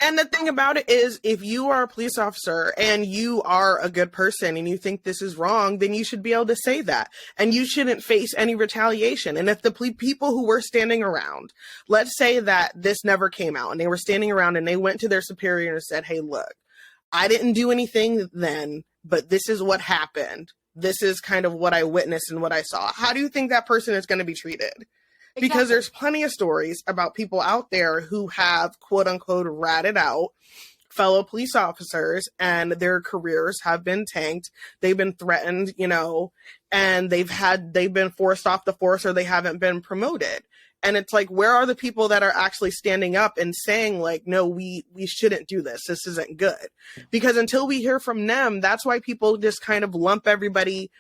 [SPEAKER 2] And the thing about it is, if you are a police officer and you are a good person and you think this is wrong, then you should be able to say that. And you shouldn't face any retaliation. And if the people who were standing around, let's say that this never came out and they were standing around and they went to their superior and said, hey, look, I didn't do anything then, but this is what happened. This is kind of what I witnessed and what I saw. How do you think that person is going to be treated? Because there's plenty of stories about people out there who have, quote unquote, ratted out fellow police officers and their careers have been tanked. They've been threatened, you know, and they've been forced off the force or they haven't been promoted. And it's like, where are the people that are actually standing up and saying like, no, we shouldn't do this. This isn't good. Because until we hear from them, that's why people just kind of lump everybody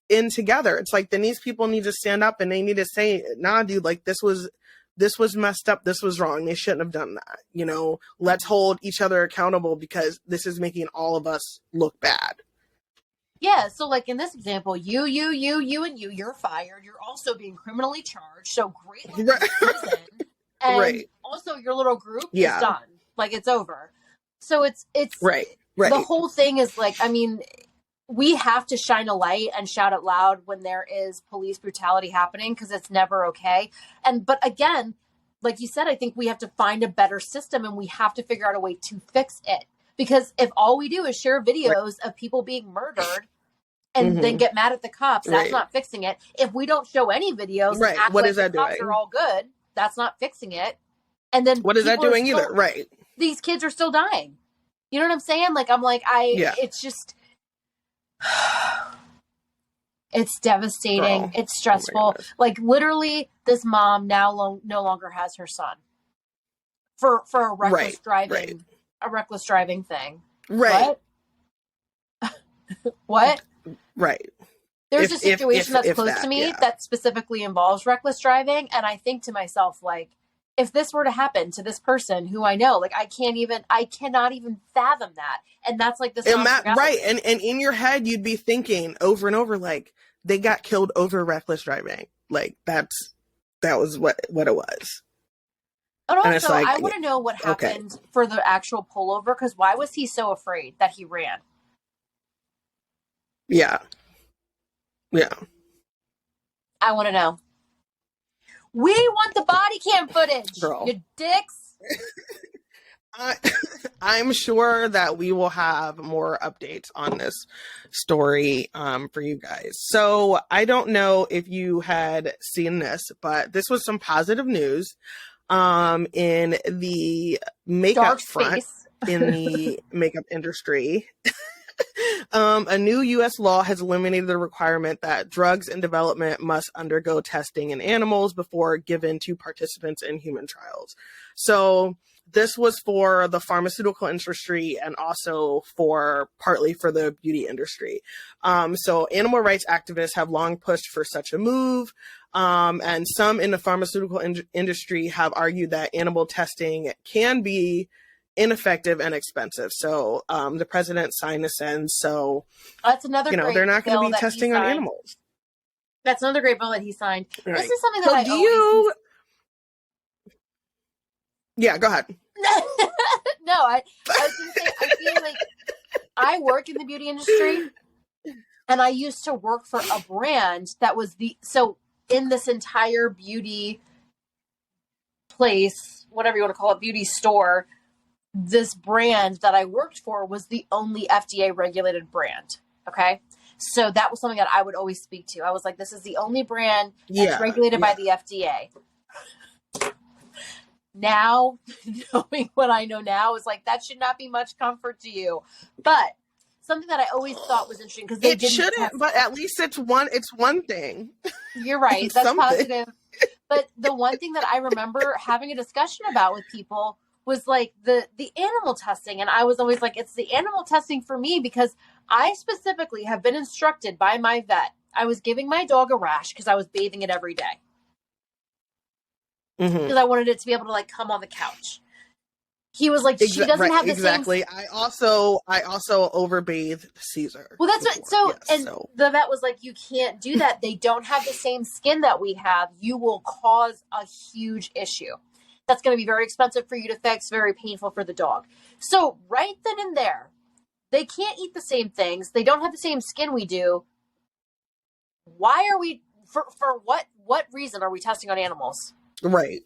[SPEAKER 2] in together. It's like, then these people need to stand up and they need to say, nah, dude, like this was messed up. This was wrong. They shouldn't have done that. You know, let's hold each other accountable because this is making all of us look bad.
[SPEAKER 1] Yeah, so like in this example, you, and you're fired. You're also being criminally charged. So great luck in prison. And also your little group is done. Like it's over. So it's
[SPEAKER 2] right.
[SPEAKER 1] The whole thing is like, I mean, we have to shine a light and shout it loud when there is police brutality happening because it's never okay. But again, like you said, I think we have to find a better system and we have to figure out a way to fix it. Because if all we do is share videos of people being murdered and then get mad at the cops, that's not fixing it. If we don't show any videos and act like the cops are all good, that's not fixing it. And then
[SPEAKER 2] what is that doing either? Right.
[SPEAKER 1] These kids are still dying. You know what I'm saying? Like, I'm like, it's just, it's devastating.
[SPEAKER 2] Girl.
[SPEAKER 1] It's stressful. Like literally this mom now no longer has her son for a reckless driving. A reckless driving thing.
[SPEAKER 2] Right.
[SPEAKER 1] What?
[SPEAKER 2] Right.
[SPEAKER 1] There's a situation that's close to me that specifically involves reckless driving. And I think to myself, like, if this were to happen to this person who I know, like, I cannot even fathom that. And that's like this.
[SPEAKER 2] Right. And in your head, you'd be thinking over and over, like, they got killed over reckless driving. Like, that was what it was.
[SPEAKER 1] And also, I want to know what happened for the actual pullover, because why was he so afraid that he ran?
[SPEAKER 2] Yeah.
[SPEAKER 1] I want to know. We want the body cam footage,
[SPEAKER 2] girl.
[SPEAKER 1] You dicks.
[SPEAKER 2] I'm sure that we will have more updates on this story for you guys. So I don't know if you had seen this, but this was some positive news. In the makeup front, in the makeup industry, a new U.S. law has eliminated the requirement that drugs in development must undergo testing in animals before given to participants in human trials. So this was for the pharmaceutical industry and also partly for the beauty industry. So animal rights activists have long pushed for such a move. And some in the pharmaceutical industry have argued that animal testing can be ineffective and expensive. So the president signed this in. So
[SPEAKER 1] that's another.
[SPEAKER 2] They're not going to be testing on animals.
[SPEAKER 1] That's another great bill that he signed.
[SPEAKER 2] Right.
[SPEAKER 1] This is something that
[SPEAKER 2] Yeah, go ahead.
[SPEAKER 1] No, I was going to say, I feel like I work in the beauty industry, and I used to work for a brand that was in this entire beauty place, whatever you want to call it, beauty store, this brand that I worked for was the only FDA regulated brand. Okay. So that was something that I would always speak to. I was like, this is the only brand that's regulated by the FDA. Now, knowing what I know now is like, that should not be much comfort to you. But something that I always thought was interesting, because they
[SPEAKER 2] shouldn't, but at least it's one thing.
[SPEAKER 1] You're right. That's positive. But the one thing that I remember having a discussion about with people was like the animal testing. And I was always like, it's the animal testing for me, because I specifically have been instructed by my vet. I was giving my dog a rash because I was bathing it every day. Because I wanted it to be able to like come on the couch. He was like, she doesn't have the same.
[SPEAKER 2] I also overbathed Caesar.
[SPEAKER 1] Well, that's what. So the vet was like, you can't do that. They don't have the same skin that we have. You will cause a huge issue. That's going to be very expensive for you to fix, very painful for the dog. So right then and there, they can't eat the same things. They don't have the same skin we do. Why are we, for what reason are we testing on animals?
[SPEAKER 2] Right.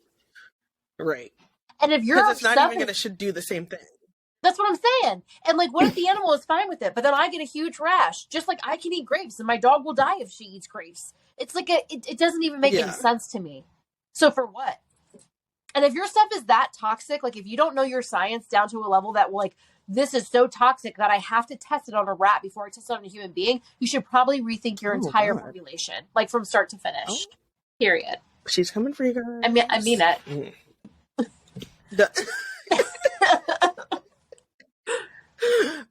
[SPEAKER 1] And if you're
[SPEAKER 2] it's not even going to should do the same thing.
[SPEAKER 1] That's what I'm saying. And like, what if the animal is fine with it, but then I get a huge rash? Just like I can eat grapes and my dog will die if she eats grapes. It's like it doesn't even make any sense to me. So for what? And if your stuff is that toxic, like if you don't know your science down to a level that like, this is so toxic that I have to test it on a rat before I test it on a human being, you should probably rethink your entire formulation, like from start to finish. Period.
[SPEAKER 2] She's coming for you guys.
[SPEAKER 1] I mean it.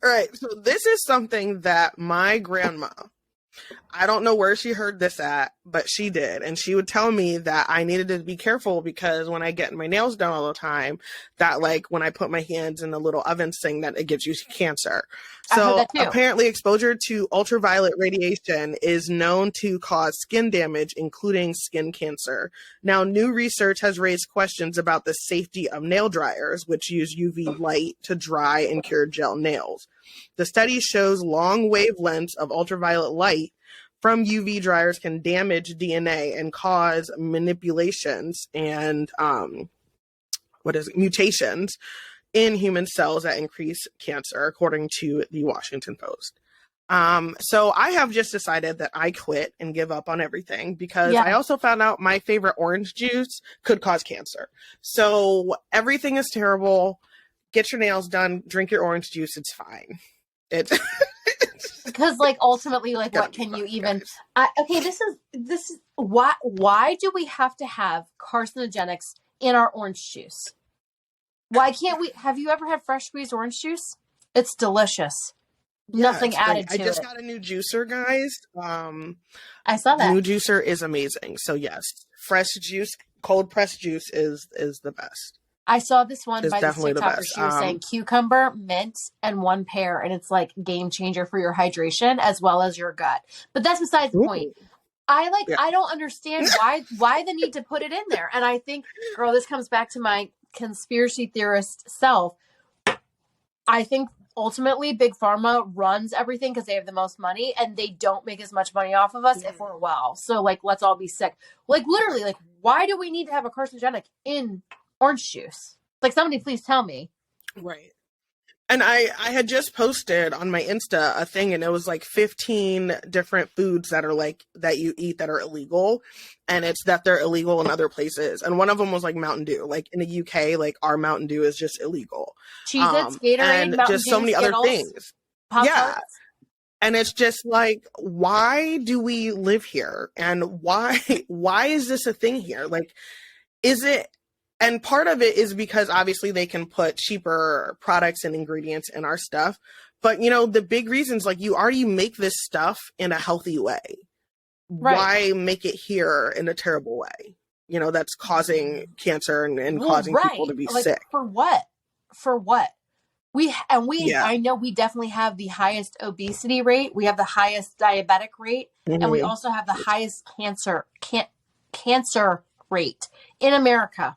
[SPEAKER 2] All right, so this is something that my grandma, I don't know where she heard this at, but she did. And she would tell me that I needed to be careful because when I get my nails done all the time, that like when I put my hands in the little oven thing, that it gives you cancer. So apparently exposure to ultraviolet radiation is known to cause skin damage, including skin cancer. Now, new research has raised questions about the safety of nail dryers, which use UV light to dry and cure gel nails. The study shows long wavelengths of ultraviolet light from UV dryers can damage DNA and cause manipulations and mutations in human cells that increase cancer, according to the Washington Post. So I have just decided that I quit and give up on everything because I also found out my favorite orange juice could cause cancer. So everything is terrible. Get your nails done, drink your orange juice, it's fine. It's
[SPEAKER 1] because like ultimately, like what can you even okay, this is why do we have to have carcinogenics in our orange juice? Why can't we? Have you ever had fresh squeezed orange juice? It's delicious. Nothing added to it.
[SPEAKER 2] I just got a new juicer, guys.
[SPEAKER 1] I saw that.
[SPEAKER 2] New juicer is amazing. So yes, fresh juice, cold pressed juice is the best.
[SPEAKER 1] I saw this one by this TikToker. She was saying cucumber, mint, and 1 pear, and it's like game changer for your hydration as well as your gut. But that's besides the point. I don't understand why the need to put it in there. And I think, girl, this comes back to my conspiracy theorist self. I think ultimately Big Pharma runs everything because they have the most money and they don't make as much money off of us if we're well. So like, let's all be sick. Like literally, like why do we need to have a carcinogenic in orange juice? Like somebody please tell me.
[SPEAKER 2] Right. And I had just posted on my Insta a thing and it was like 15 different foods that are like that you eat that are illegal, and it's that they're illegal in other places. And one of them was like Mountain Dew. Like in the UK, like our Mountain Dew is just illegal.
[SPEAKER 1] Cheez-Its, Gatorade,
[SPEAKER 2] and
[SPEAKER 1] Mountain
[SPEAKER 2] just
[SPEAKER 1] Dew,
[SPEAKER 2] so many
[SPEAKER 1] Skittles,
[SPEAKER 2] other things.
[SPEAKER 1] Pop-Tarts.
[SPEAKER 2] And it's just like, why do we live here? And why is this a thing here? Like, is it? And part of it is because obviously they can put cheaper products and ingredients in our stuff. But, you know, the big reasons, like you already make this stuff in a healthy way. Right. Why make it here in a terrible way? You know, that's causing cancer and causing people to be sick.
[SPEAKER 1] For what? I know we definitely have the highest obesity rate. We have the highest diabetic rate. And we also have the highest cancer rate in America.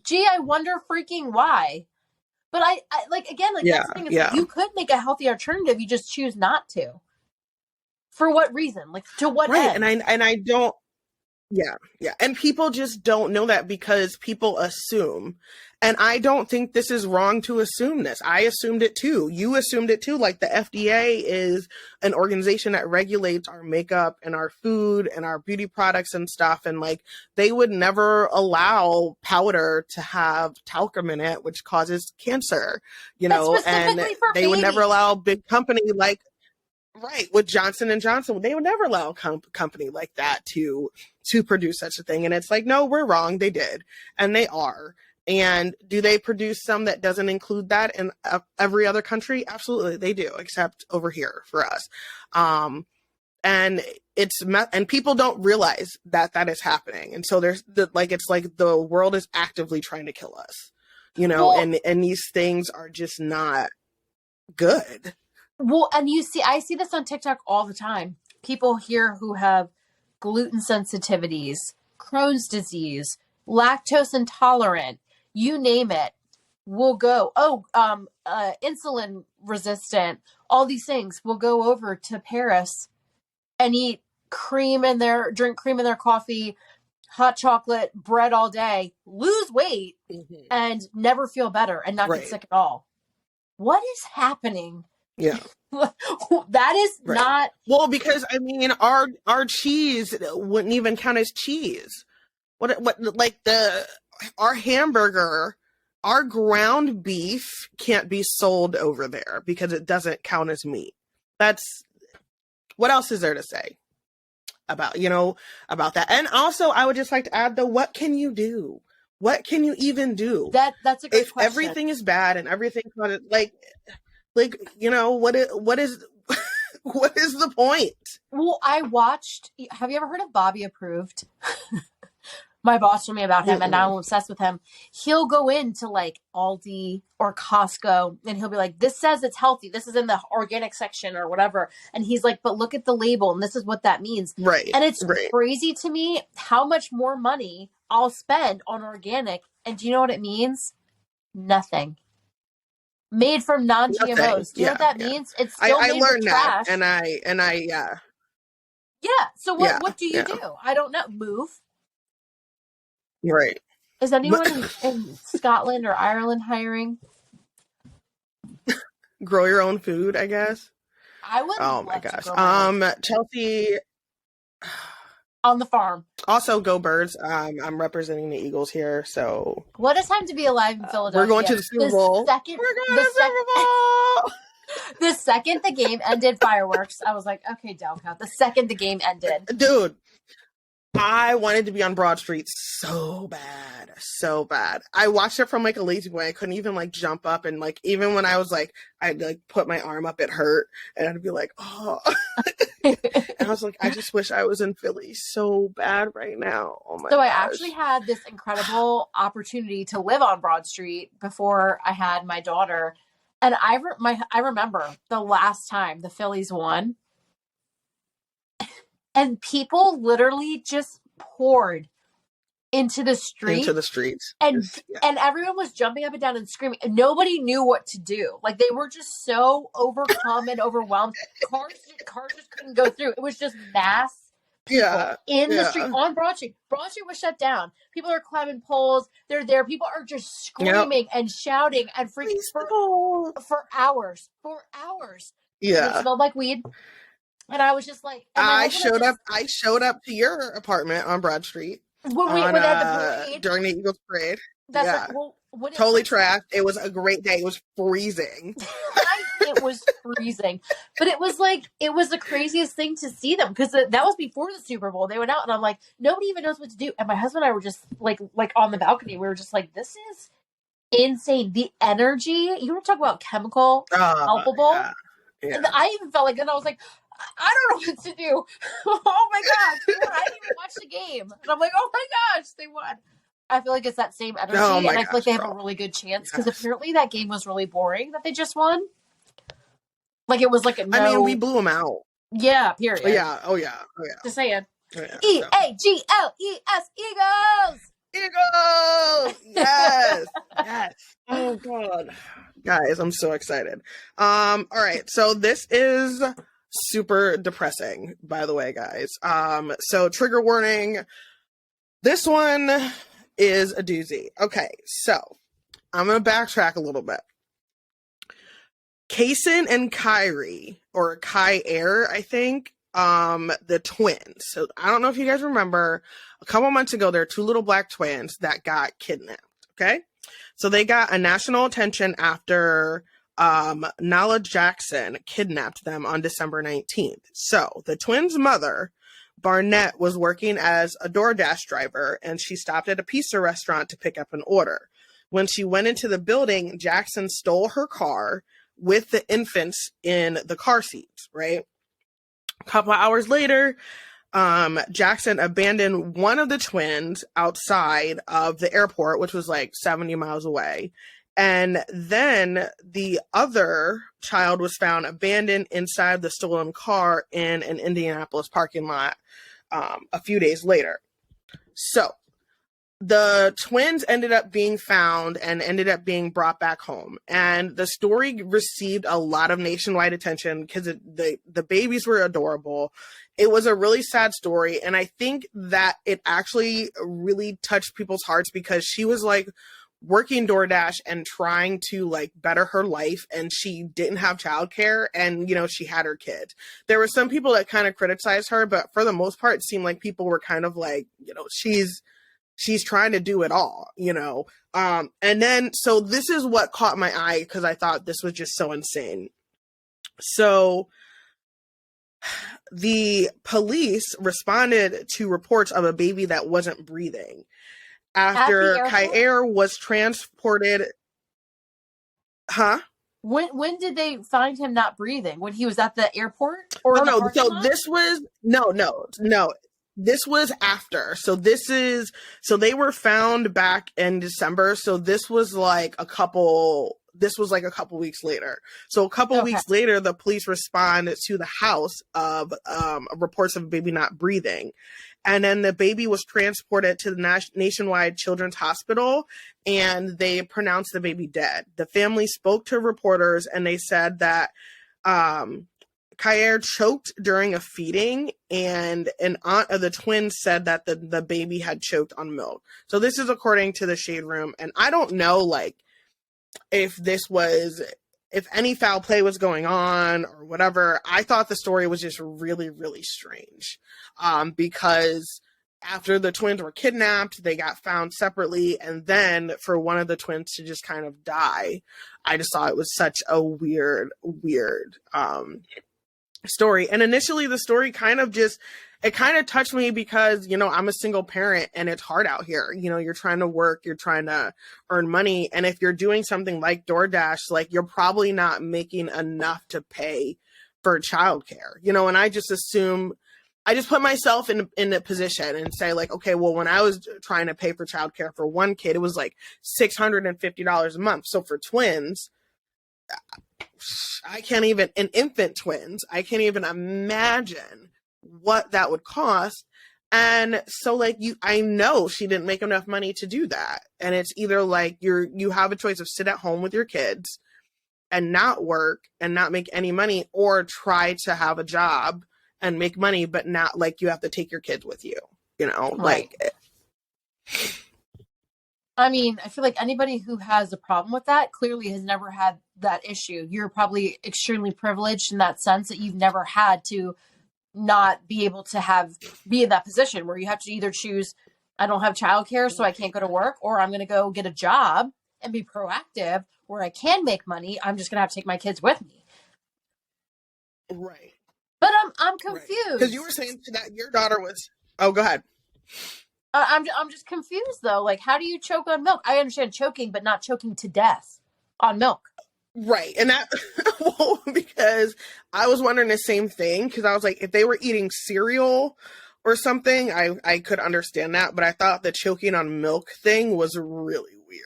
[SPEAKER 1] Gee, I wonder freaking why. But I like, again, like that's the thing. Like, you could make a healthy alternative. You just choose not to. For what reason? Like to what end?
[SPEAKER 2] And I don't. Yeah. And people just don't know that because people assume. And I don't think this is wrong to assume this. I assumed it too. You assumed it too. Like the FDA is an organization that regulates our makeup and our food and our beauty products and stuff. And like they would never allow powder to have talcum in it, which causes cancer, you know, and they would never allow a big company like, right, with Johnson & Johnson, they would never allow a company like that to produce such a thing. And it's like, no, we're wrong. They did. And they are. And do they produce some that doesn't include that in every other country? Absolutely, they do, except over here for us. And and people don't realize that is happening. And so it's like the world is actively trying to kill us, you know, and these things are just not good.
[SPEAKER 1] Well, and I see this on TikTok all the time. People here who have gluten sensitivities, Crohn's disease, lactose intolerant, you name it, will go, insulin resistant, all these things will go over to Paris and drink cream in their coffee, hot chocolate, bread all day, lose weight and never feel better and not get sick at all. What is happening?
[SPEAKER 2] Yeah.
[SPEAKER 1] That is not
[SPEAKER 2] well, because I mean our cheese wouldn't even count as cheese. What like our hamburger, our ground beef can't be sold over there because it doesn't count as meat. That's what else is there to say? about, about that. And also I would just like to add, though, what can you do? What can you even do?
[SPEAKER 1] That's a good
[SPEAKER 2] if
[SPEAKER 1] question.
[SPEAKER 2] Everything is bad and everything, like, what is what is the point?
[SPEAKER 1] Well, have you ever heard of Bobby Approved? My boss told me about him, and now I'm obsessed with him. He'll go into like Aldi or Costco, and he'll be like, "This says it's healthy. This is in the organic section or whatever." And he's like, "But look at the label, and this is what that means."
[SPEAKER 2] Right.
[SPEAKER 1] And it's crazy to me how much more money I'll spend on organic, and do you know what it means? Nothing. Made from non-GMOs. Do you know what that means? It's still made
[SPEAKER 2] learned
[SPEAKER 1] with trash.
[SPEAKER 2] that, and I
[SPEAKER 1] Yeah. So what do you do? I don't know. Move.
[SPEAKER 2] Right.
[SPEAKER 1] Is anyone in Scotland or Ireland hiring?
[SPEAKER 2] Grow your own food, I guess.
[SPEAKER 1] I would.
[SPEAKER 2] Oh my gosh. Chelsea.
[SPEAKER 1] On the farm.
[SPEAKER 2] Also, go Birds. I'm representing the Eagles here, so.
[SPEAKER 1] What a time to be alive in Philadelphia.
[SPEAKER 2] We're going to the Super Bowl.
[SPEAKER 1] We're going to the Super Bowl. The second the game ended, fireworks. I was like, okay, Delco. The second the game ended.
[SPEAKER 2] Dude, I wanted to be on Broad Street so bad. So bad. I watched it from like a lazy boy. I couldn't even like jump up, and like even when I was like, I'd like put my arm up, it hurt, and I'd be like, oh. And I was like, I just wish I was in Philly so bad right now. Oh my gosh.
[SPEAKER 1] I actually had this incredible opportunity to live on Broad Street before I had my daughter. And I remember the last time the Phillies won, and people literally just poured into the streets. And everyone was jumping up and down and screaming. And nobody knew what to do. Like, they were just so overcome and overwhelmed. Cars just couldn't go through. It was just mass people in the street on Broad Street. Broad Street was shut down. People are climbing poles. They're there. People are just screaming and shouting and freaking for hours.
[SPEAKER 2] Yeah.
[SPEAKER 1] And it smelled like weed. And I was just like,
[SPEAKER 2] I showed up to your apartment on Broad Street
[SPEAKER 1] when they had the parade
[SPEAKER 2] during the Eagles parade.
[SPEAKER 1] That's right. Well,
[SPEAKER 2] totally trashed. It was a great day. It was freezing.
[SPEAKER 1] It was freezing, but it was the craziest thing to see them, because that was before the Super Bowl. They went out, and I'm like, nobody even knows what to do. And my husband and I were just like on the balcony. We were just like, this is insane. The energy. You want to talk about palpable?
[SPEAKER 2] Yeah.
[SPEAKER 1] And I even felt like, and I was like, I don't know what to do. Oh my gosh, I didn't even watch the game, and I'm like, oh my gosh, they won. I feel like it's that same energy, and I feel like they have a really good chance, because apparently that game was really boring that they just won. Like, it was like a no.
[SPEAKER 2] I mean, we blew them out.
[SPEAKER 1] Yeah, period.
[SPEAKER 2] Yeah. Oh yeah.
[SPEAKER 1] Just saying.
[SPEAKER 2] Yeah,
[SPEAKER 1] EAGLES, Eagles.
[SPEAKER 2] Eagles. Yes. Yes. Oh god, guys, I'm so excited. All right, so this is super depressing, by the way, guys. So trigger warning. This one is a doozy. Okay, so I'm gonna backtrack a little bit. Kason and Kyrie, or Kai-Air, I think, the twins. So I don't know if you guys remember, a couple months ago, there are two little black twins that got kidnapped. Okay, so they got a national attention after Nala Jackson kidnapped them on December 19th. So the twins' mother, Barnett, was working as a DoorDash driver, and she stopped at a pizza restaurant to pick up an order. When she went into the building, Jackson stole her car with the infants in the car seats, right? A couple of hours later, Jackson abandoned one of the twins outside of the airport, which was like 70 miles away. And then the other child was found abandoned inside the stolen car in an Indianapolis parking lot a few days later. So the twins ended up being found and ended up being brought back home. And the story received a lot of nationwide attention because the babies were adorable. It was a really sad story. And I think that it actually really touched people's hearts, because she was like working DoorDash and trying to like better her life, and she didn't have childcare, and she had her kids. There were some people that kind of criticized her, but for the most part, it seemed like people were kind of like, she's trying to do it all, and then so this is what caught my eye, because I thought this was just so insane. So the police responded to reports of a baby that wasn't breathing after Tyre was transported. Huh?
[SPEAKER 1] When did they find him not breathing? When he was at the airport? Or
[SPEAKER 2] no. So this was no. This was after. So they were found back in December. So this was like a couple weeks later. So a couple weeks later, the police responded to the house of reports of a baby not breathing. And then the baby was transported to the Nationwide Children's Hospital, and they pronounced the baby dead. The family spoke to reporters, and they said that Tyre choked during a feeding, and an aunt of the twins said that the baby had choked on milk. So this is according to the Shade Room. And I don't know, like, if any foul play was going on or whatever. I thought the story was just really, really strange. Because after the twins were kidnapped, they got found separately. And then for one of the twins to just kind of die, I just thought it was such a weird story. And initially the story kind of touched me because, I'm a single parent and it's hard out here. You're trying to work, you're trying to earn money. And if you're doing something like DoorDash, like, you're probably not making enough to pay for childcare, and I just put myself in a position and say, like, okay, well, when I was trying to pay for childcare for one kid, it was like $650 a month. So for twins, and infant twins, I can't even imagine what that would cost. And so, like, I know she didn't make enough money to do that. And it's either like you have a choice of sit at home with your kids and not work and not make any money, or try to have a job and make money, but not, like, you have to take your kids with you,
[SPEAKER 1] Right.
[SPEAKER 2] Like,
[SPEAKER 1] I mean, I feel like anybody who has a problem with that clearly has never had that issue. You're probably extremely privileged in that sense that you've never had to not be able to be in that position where you have to either choose, I don't have childcare, so I can't go to work, or I'm going to go get a job and be proactive where I can make money. I'm just going to have to take my kids with me.
[SPEAKER 2] Right.
[SPEAKER 1] But I'm confused.
[SPEAKER 2] Because you were saying that your daughter was... Oh, go ahead.
[SPEAKER 1] I'm just confused, though. Like, how do you choke on milk? I understand choking, but not choking to death on milk.
[SPEAKER 2] Right. And that, well, because I was wondering the same thing, because I was like, if they were eating cereal or something, I could understand that. But I thought the choking on milk thing was really weird.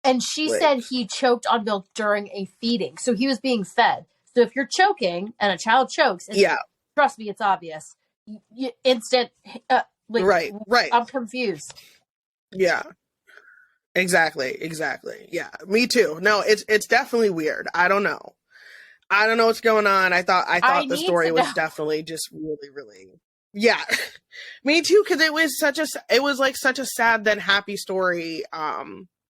[SPEAKER 1] And she said he choked on milk during a feeding. So he was being fed. So if you're choking and a child chokes, trust me, it's obvious. Instant,
[SPEAKER 2] right.
[SPEAKER 1] I'm confused.
[SPEAKER 2] Yeah. Exactly. Yeah, me too. No, it's definitely weird. I don't know what's going on. I thought the story was definitely just really, really, yeah, me too. Because it was like such a sad then happy story.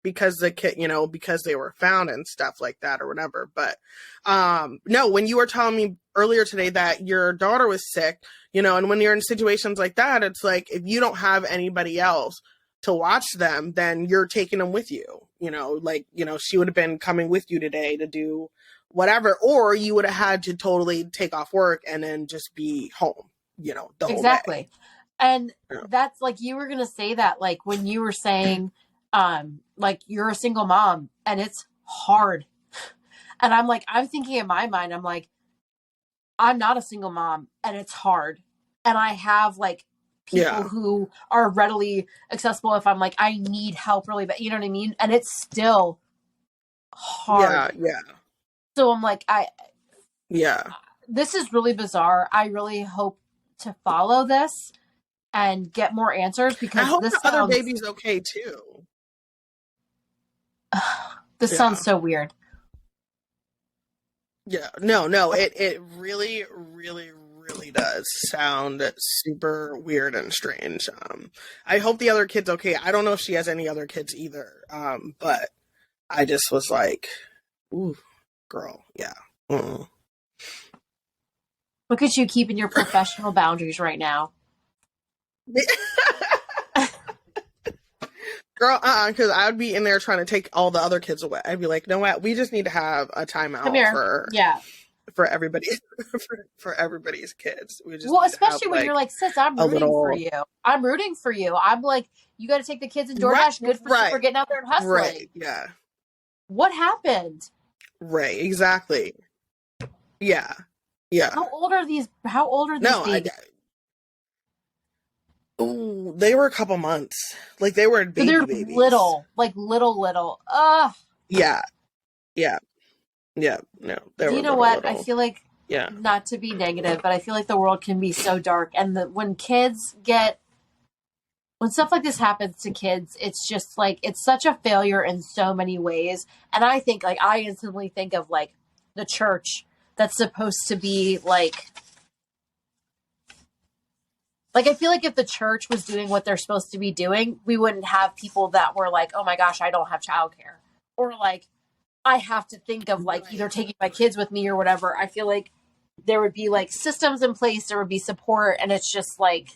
[SPEAKER 2] Because the kid, because they were found and stuff like that or whatever. But no, when you were telling me earlier today that your daughter was sick, and when you're in situations like that, it's like, if you don't have anybody else to watch them, then you're taking them with you, she would have been coming with you today to do whatever, or you would have had to totally take off work and then just be home, the whole day.
[SPEAKER 1] And that's like, you were going to say that, like, when you were saying, like, you're a single mom and it's hard. And I'm like, I'm thinking in my mind, I'm like, I'm not a single mom and it's hard. And I have, like, people who are readily accessible if I'm like, I need help really bad. You know what I mean? And it's still hard.
[SPEAKER 2] Yeah.
[SPEAKER 1] So I'm like,
[SPEAKER 2] Yeah.
[SPEAKER 1] This is really bizarre. I really hope to follow this and get more answers, because
[SPEAKER 2] I hope the other baby's okay too.
[SPEAKER 1] This sounds so weird.
[SPEAKER 2] Yeah, no, it really, really, really does sound super weird and strange. I hope the other kid's okay. I don't know if she has any other kids either. But I just was like, ooh, girl, yeah. Mm-mm.
[SPEAKER 1] Look at you keeping your professional boundaries right now.
[SPEAKER 2] Girl, because I would be in there trying to take all the other kids away. I'd be like, no, what? We just need to have a timeout.
[SPEAKER 1] Come here.
[SPEAKER 2] for everybody, for everybody's kids. We just
[SPEAKER 1] Well,
[SPEAKER 2] need to have,
[SPEAKER 1] especially when you're
[SPEAKER 2] like,
[SPEAKER 1] like, sis, I'm
[SPEAKER 2] a
[SPEAKER 1] rooting for
[SPEAKER 2] little,
[SPEAKER 1] you. I'm rooting for you. I'm like, you got to take the kids in
[SPEAKER 2] right,
[SPEAKER 1] DoorDash. Good for you for
[SPEAKER 2] right,
[SPEAKER 1] getting out there and hustling.
[SPEAKER 2] right, yeah,
[SPEAKER 1] What happened?
[SPEAKER 2] right, exactly, yeah, yeah.
[SPEAKER 1] How old are these? How old are these
[SPEAKER 2] No,
[SPEAKER 1] babies?
[SPEAKER 2] ooh, they were a couple months, like they were
[SPEAKER 1] So they're
[SPEAKER 2] babies.
[SPEAKER 1] little, like little. Ugh.
[SPEAKER 2] Yeah, yeah, yeah. No, they
[SPEAKER 1] You
[SPEAKER 2] were
[SPEAKER 1] know what? I
[SPEAKER 2] little.
[SPEAKER 1] feel like,
[SPEAKER 2] Yeah.
[SPEAKER 1] not to be negative, but I feel like the world can be so dark. And when kids get, when stuff like this happens to kids, it's just like, it's such a failure in so many ways. And I think, like, I instantly think of like the church that's supposed to be like, I feel like if the church was doing what they're supposed to be doing, we wouldn't have people that were like, oh my gosh, I don't have childcare. Or like, I have to think of like either taking my kids with me or whatever. I feel like there would be like systems in place, there would be support, and it's just like,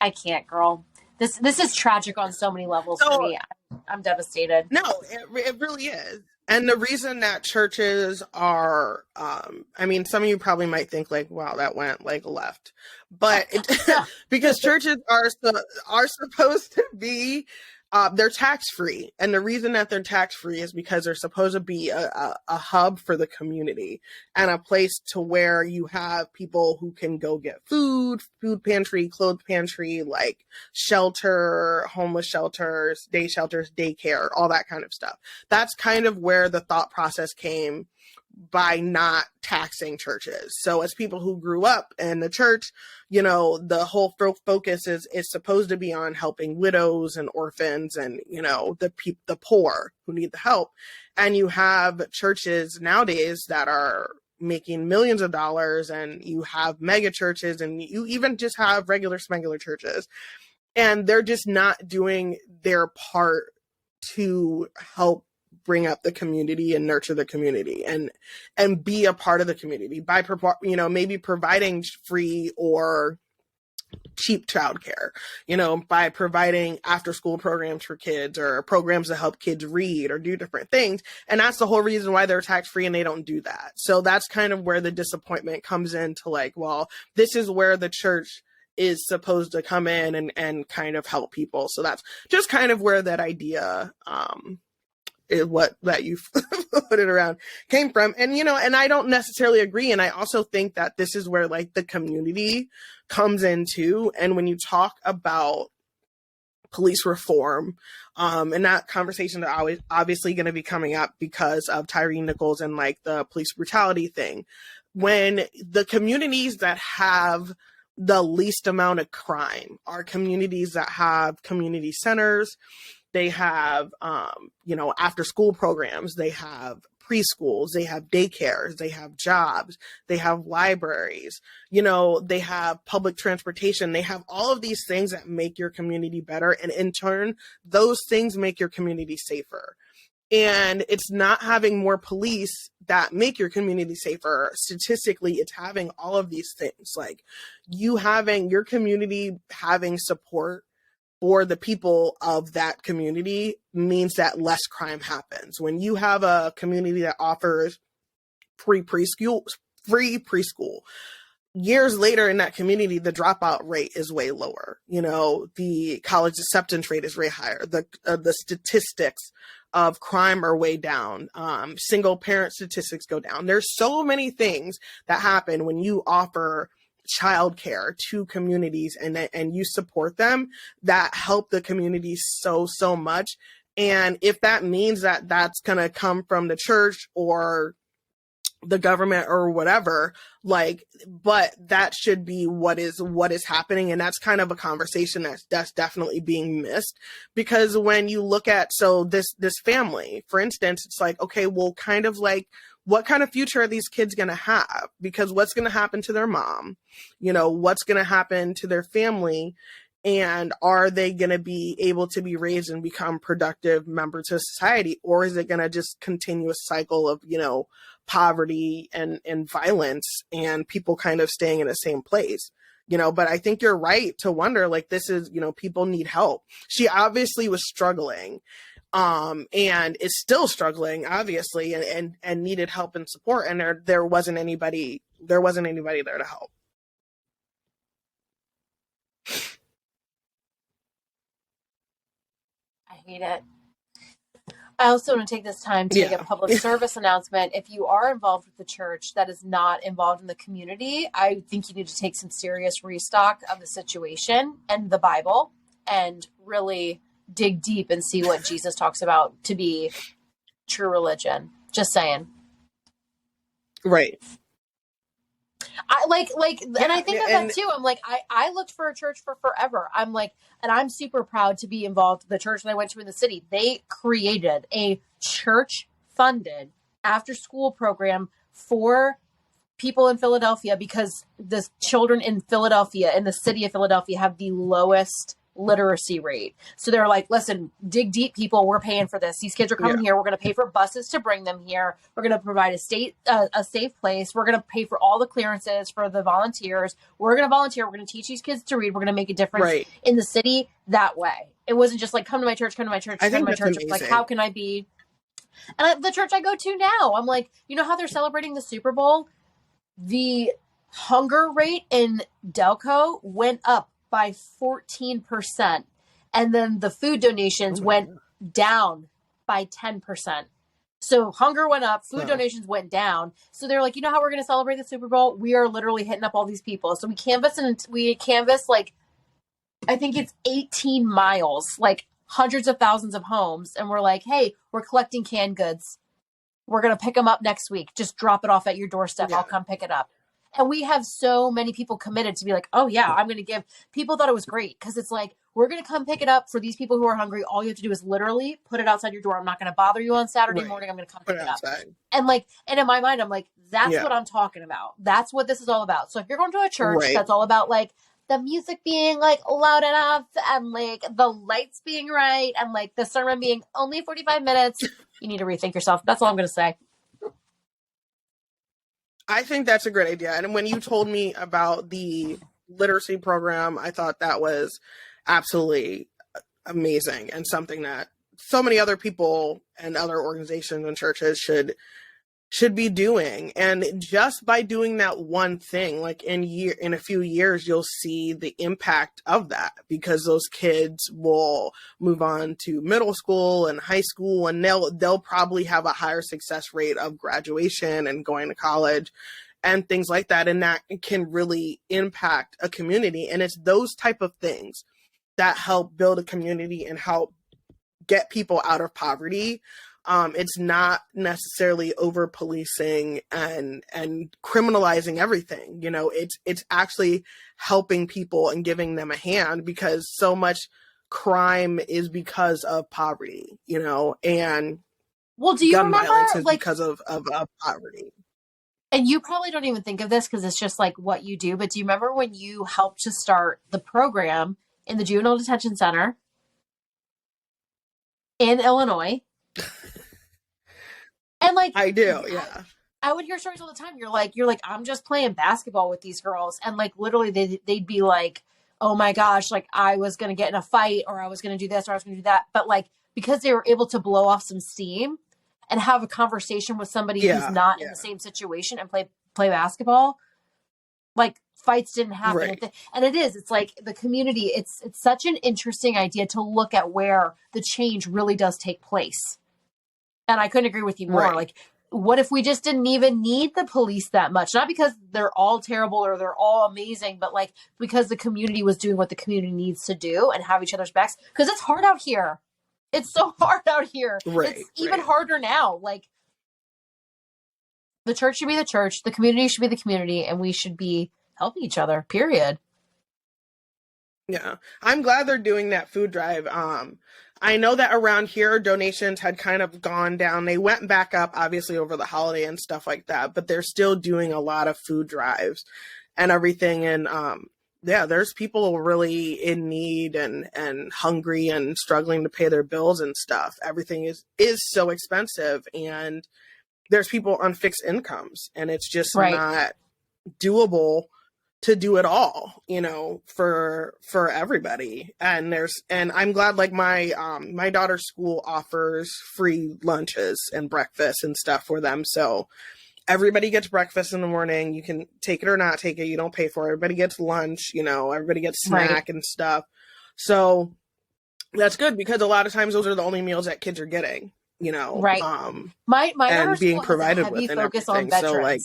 [SPEAKER 1] I can't, girl. This is tragic on so many levels for
[SPEAKER 2] So
[SPEAKER 1] me. I'm devastated.
[SPEAKER 2] no, it really is. And the reason that churches are, I mean, some of you probably might think like, wow, that went like left, but because churches are supposed to be, they're tax free, and the reason that they're tax free is because they're supposed to be a hub for the community and a place to where you have people who can go get food pantry, clothes pantry, like shelter, homeless shelters, daycare, all that kind of stuff. That's kind of where the thought process came by not taxing churches. So as people who grew up in the church, you know, the whole focus is supposed to be on helping widows and orphans and, you know, the poor who need the help. And you have churches nowadays that are making millions of dollars, and you have mega churches, and you even just have regular smuggler churches, and they're just not doing their part to help bring up the community and nurture the community and be a part of the community by, you know, maybe providing free or cheap childcare, you know, by providing after school programs for kids or programs to help kids read or do different things. And that's the whole reason why they're tax free, and they don't do that. So that's kind of where the disappointment comes into like, well, this is where the church is supposed to come in and kind of help people. So that's just kind of where that idea, is what that you put it around came from. And, you know, and I don't necessarily agree. And I also think that this is where like the community comes in too. And when you talk about police reform, and that conversation is always obviously going to be coming up because of Tyre Nichols and like the police brutality thing, when the communities that have the least amount of crime are communities that have community centers. They have, you know, after school programs, they have preschools, they have daycares, they have jobs, they have libraries, you know, they have public transportation, they have all of these things that make your community better. And in turn, those things make your community safer. And it's not having more police that make your community safer. Statistically, it's having all of these things, like you having your community having support for the people of that community means that less crime happens. When you have a community that offers free preschool, years later in that community, the dropout rate is way lower. You know, the college acceptance rate is way higher. The statistics of crime are way down. Single parent statistics go down. There's so many things that happen when you offer childcare to communities and you support them that help the community so much. And if that means that that's going to come from the church or the government or whatever, like, but that should be what is happening. And that's kind of a conversation that's definitely being missed, because when you look at, so this family, for instance, it's like, okay, well, kind of like, what kind of future are these kids going to have? Because what's going to happen to their mom? You know, what's going to happen to their family? And are they going to be able to be raised and become productive members of society? Or is it going to just continue a cycle of, you know, poverty and violence and people kind of staying in the same place? You know, but I think you're right to wonder, like, this is, you know, people need help. She obviously was struggling. and is still struggling, obviously, and needed help and support. And there wasn't anybody there to help.
[SPEAKER 1] I hate it. I also want to take this time to make a public service announcement. If you are involved with the church that is not involved in the community, I think you need to take some serious restock of the situation and the Bible and really dig deep and see what Jesus talks about to be true religion. Just saying.
[SPEAKER 2] Right.
[SPEAKER 1] And I think of that too. I'm like, I looked for a church for forever. I'm like, and I'm super proud to be involved with the church that I went to in the city. They created a church funded after school program for people in Philadelphia because the children in Philadelphia, in the city of Philadelphia, have the lowest literacy rate. So they're like, listen, dig deep, people. We're paying for this. These kids are coming here. We're going to pay for buses to bring them here. We're going to provide a safe place. We're going to pay for all the clearances for the volunteers. We're going to volunteer. We're going to teach these kids to read. We're going to make a difference in the city that way. It wasn't just like, come to my church, come to my church, come to my church. It's like, how can I be? And the church I go to now, I'm like, you know how they're celebrating the Super Bowl? The hunger rate in Delco went up by 14%. And then the food donations went down by 10%. So hunger went up, food donations went down. So they're like, you know how we're going to celebrate the Super Bowl? We are literally hitting up all these people. So we canvass like, I think it's 18 miles, like hundreds of thousands of homes. And we're like, hey, we're collecting canned goods. We're going to pick them up next week. Just drop it off at your doorstep. I'll come pick it up. And we have so many people committed to be like, oh yeah, I'm going to give. People thought it was great because it's like, we're going to come pick it up for these people who are hungry. All you have to do is literally put it outside your door. I'm not going to bother you on Saturday morning. I'm going to come pick it up. And in my mind, I'm like, that's what I'm talking about. That's what this is all about. So if you're going to a church that's all about like the music being like loud enough and like the lights being right and like the sermon being only 45 minutes, you need to rethink yourself. That's all I'm going to say.
[SPEAKER 2] I think that's a great idea. And when you told me about the literacy program, I thought that was absolutely amazing and something that so many other people and other organizations and churches should be doing. And just by doing that one thing, like in a few years, you'll see the impact of that because those kids will move on to middle school and high school, and they'll probably have a higher success rate of graduation and going to college and things like that. And that can really impact a community. And it's those type of things that help build a community and help get people out of poverty. It's not necessarily over policing and criminalizing everything. You know, it's actually helping people and giving them a hand because so much crime is because of poverty, you know, and
[SPEAKER 1] do you remember
[SPEAKER 2] violence is because of poverty.
[SPEAKER 1] And you probably don't even think of this because it's just like what you do. But do you remember when you helped to start the program in the juvenile detention center in Illinois? And like
[SPEAKER 2] I do, yeah.
[SPEAKER 1] I would hear stories all the time. You're like, I'm just playing basketball with these girls, and like literally they'd be like, oh my gosh, like I was gonna get in a fight, or I was gonna do this, or I was gonna do that. But like because they were able to blow off some steam and have a conversation with somebody who's not in the same situation and play basketball, like fights didn't happen.
[SPEAKER 2] Right.
[SPEAKER 1] And it's like the community. It's such an interesting idea to look at where the change really does take place. And I couldn't agree with you more.
[SPEAKER 2] Right.
[SPEAKER 1] Like, what if we just didn't even need the police that much? Not because they're all terrible or they're all amazing, but like because the community was doing what the community needs to do and have each other's backs. Because it's hard out here. It's so hard out here.
[SPEAKER 2] Right.
[SPEAKER 1] It's even harder now. Like, the church should be the church, the community should be the community, and we should be helping each other, period.
[SPEAKER 2] Yeah. I'm glad they're doing that food drive. I know that around here, donations had kind of gone down. They went back up, obviously, over the holiday and stuff like that, but they're still doing a lot of food drives and everything. And there's people really in need and hungry and struggling to pay their bills and stuff. Everything is so expensive, and there's people on fixed incomes, and it's just not doable to do it all, for everybody. And I'm glad, like, my daughter's school offers free lunches and breakfast and stuff for them. So everybody gets breakfast in the morning. You can take it or not take it. You don't pay for it. Everybody gets lunch, everybody gets snack and stuff. So that's good, because a lot of times those are the only meals that kids are getting,
[SPEAKER 1] Right. My
[SPEAKER 2] and being provided with and
[SPEAKER 1] focus
[SPEAKER 2] everything.
[SPEAKER 1] On veterans.
[SPEAKER 2] So, like,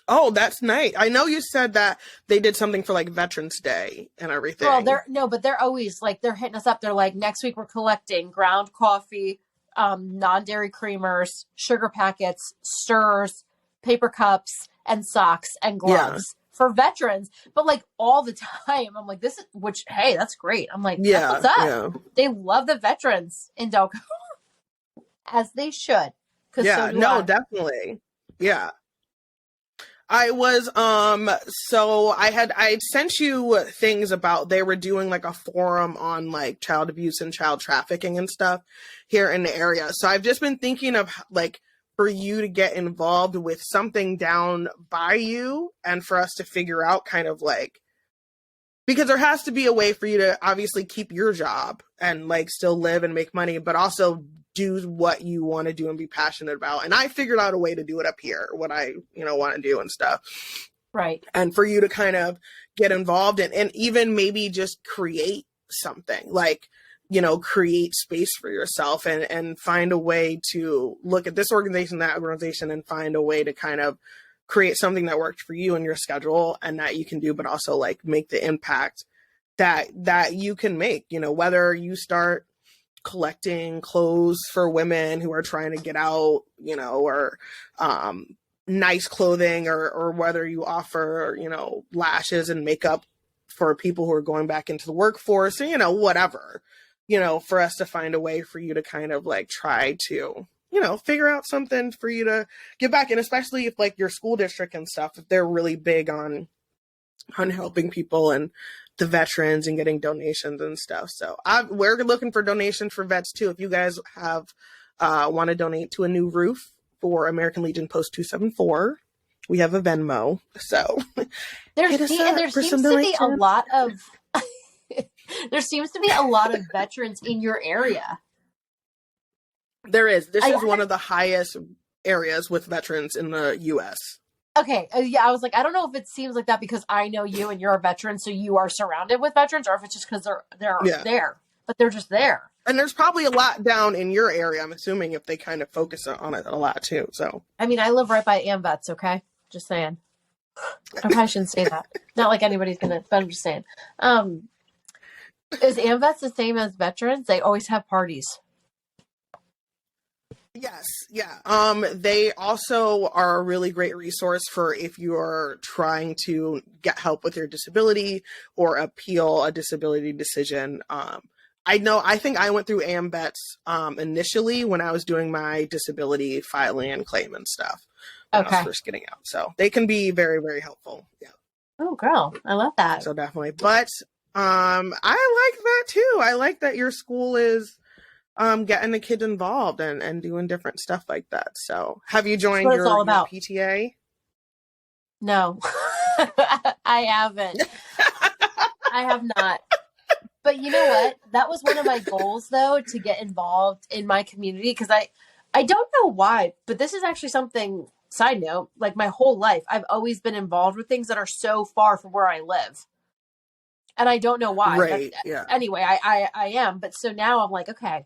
[SPEAKER 2] oh, that's nice. I know you said that they did something for, like, Veterans Day and everything.
[SPEAKER 1] Well, but they're always like, they're hitting us up. They're like, next week we're collecting ground coffee, non-dairy creamers, sugar packets, stirs, paper cups, and socks and gloves for veterans. But, like, all the time, I'm like, hey, that's great. I'm like, that's what's up. Yeah. They love the veterans in Delco, as they should.
[SPEAKER 2] Yeah, definitely. Yeah. I was, so I had sent you things about, they were doing, like, a forum on, like, child abuse and child trafficking and stuff here in the area. So I've just been thinking of, like, for you to get involved with something down by you, and for us to figure out kind of, like, because there has to be a way for you to obviously keep your job and, like, still live and make money, but also do what you want to do and be passionate about. And I figured out a way to do it up here, what I, want to do and stuff.
[SPEAKER 1] Right.
[SPEAKER 2] And for you to kind of get involved in, and even maybe just create something, like, create space for yourself, and find a way to look at this organization, that organization, and find a way to kind of create something that works for you and your schedule and that you can do, but also, like, make the impact that you can make, whether you start collecting clothes for women who are trying to get out, or nice clothing, or whether you offer, lashes and makeup for people who are going back into the workforce, or, whatever, for us to find a way for you to kind of, like, try to, figure out something for you to give back. And especially if, like, your school district and stuff, if they're really big on helping people and the veterans and getting donations and stuff. So we're looking for donations for vets too. If you guys have want to donate to a new roof for American Legion Post 274, we have a Venmo. So
[SPEAKER 1] there seems to be a lot of there seems to be a lot of veterans in your area.
[SPEAKER 2] There is. This is one of the highest areas with veterans in the U.S.
[SPEAKER 1] Okay. Yeah, I was like, I don't know if it seems like that because I know you and you're a veteran, so you are surrounded with veterans, or if it's just because they're there, but they're just there.
[SPEAKER 2] And there's probably a lot down in your area, I'm assuming, if they kind of focus on it a lot too. So,
[SPEAKER 1] I mean, I live right by AMVETS, okay? Just saying. I probably shouldn't say that. Not like anybody's gonna, but I'm just saying. Is AMVETS the same as veterans? They always have parties.
[SPEAKER 2] Yes. Yeah. They also are a really great resource for if you're trying to get help with your disability or appeal a disability decision. I think I went through AMVETS initially when I was doing my disability filing and claim and stuff when I was first getting out. So they can be very, very helpful. Yeah.
[SPEAKER 1] Oh, girl. I love that.
[SPEAKER 2] So definitely. But I like that too. I like that your school is getting the kids involved and doing different stuff like that. So have you joined your PTA?
[SPEAKER 1] No, I haven't. I have not. But you know what? That was one of my goals, though, to get involved in my community. Because I don't know why, but this is actually something, side note, like my whole life, I've always been involved with things that are so far from where I live. And I don't know why.
[SPEAKER 2] Right, yeah.
[SPEAKER 1] Anyway, I am. But so now I'm like, okay.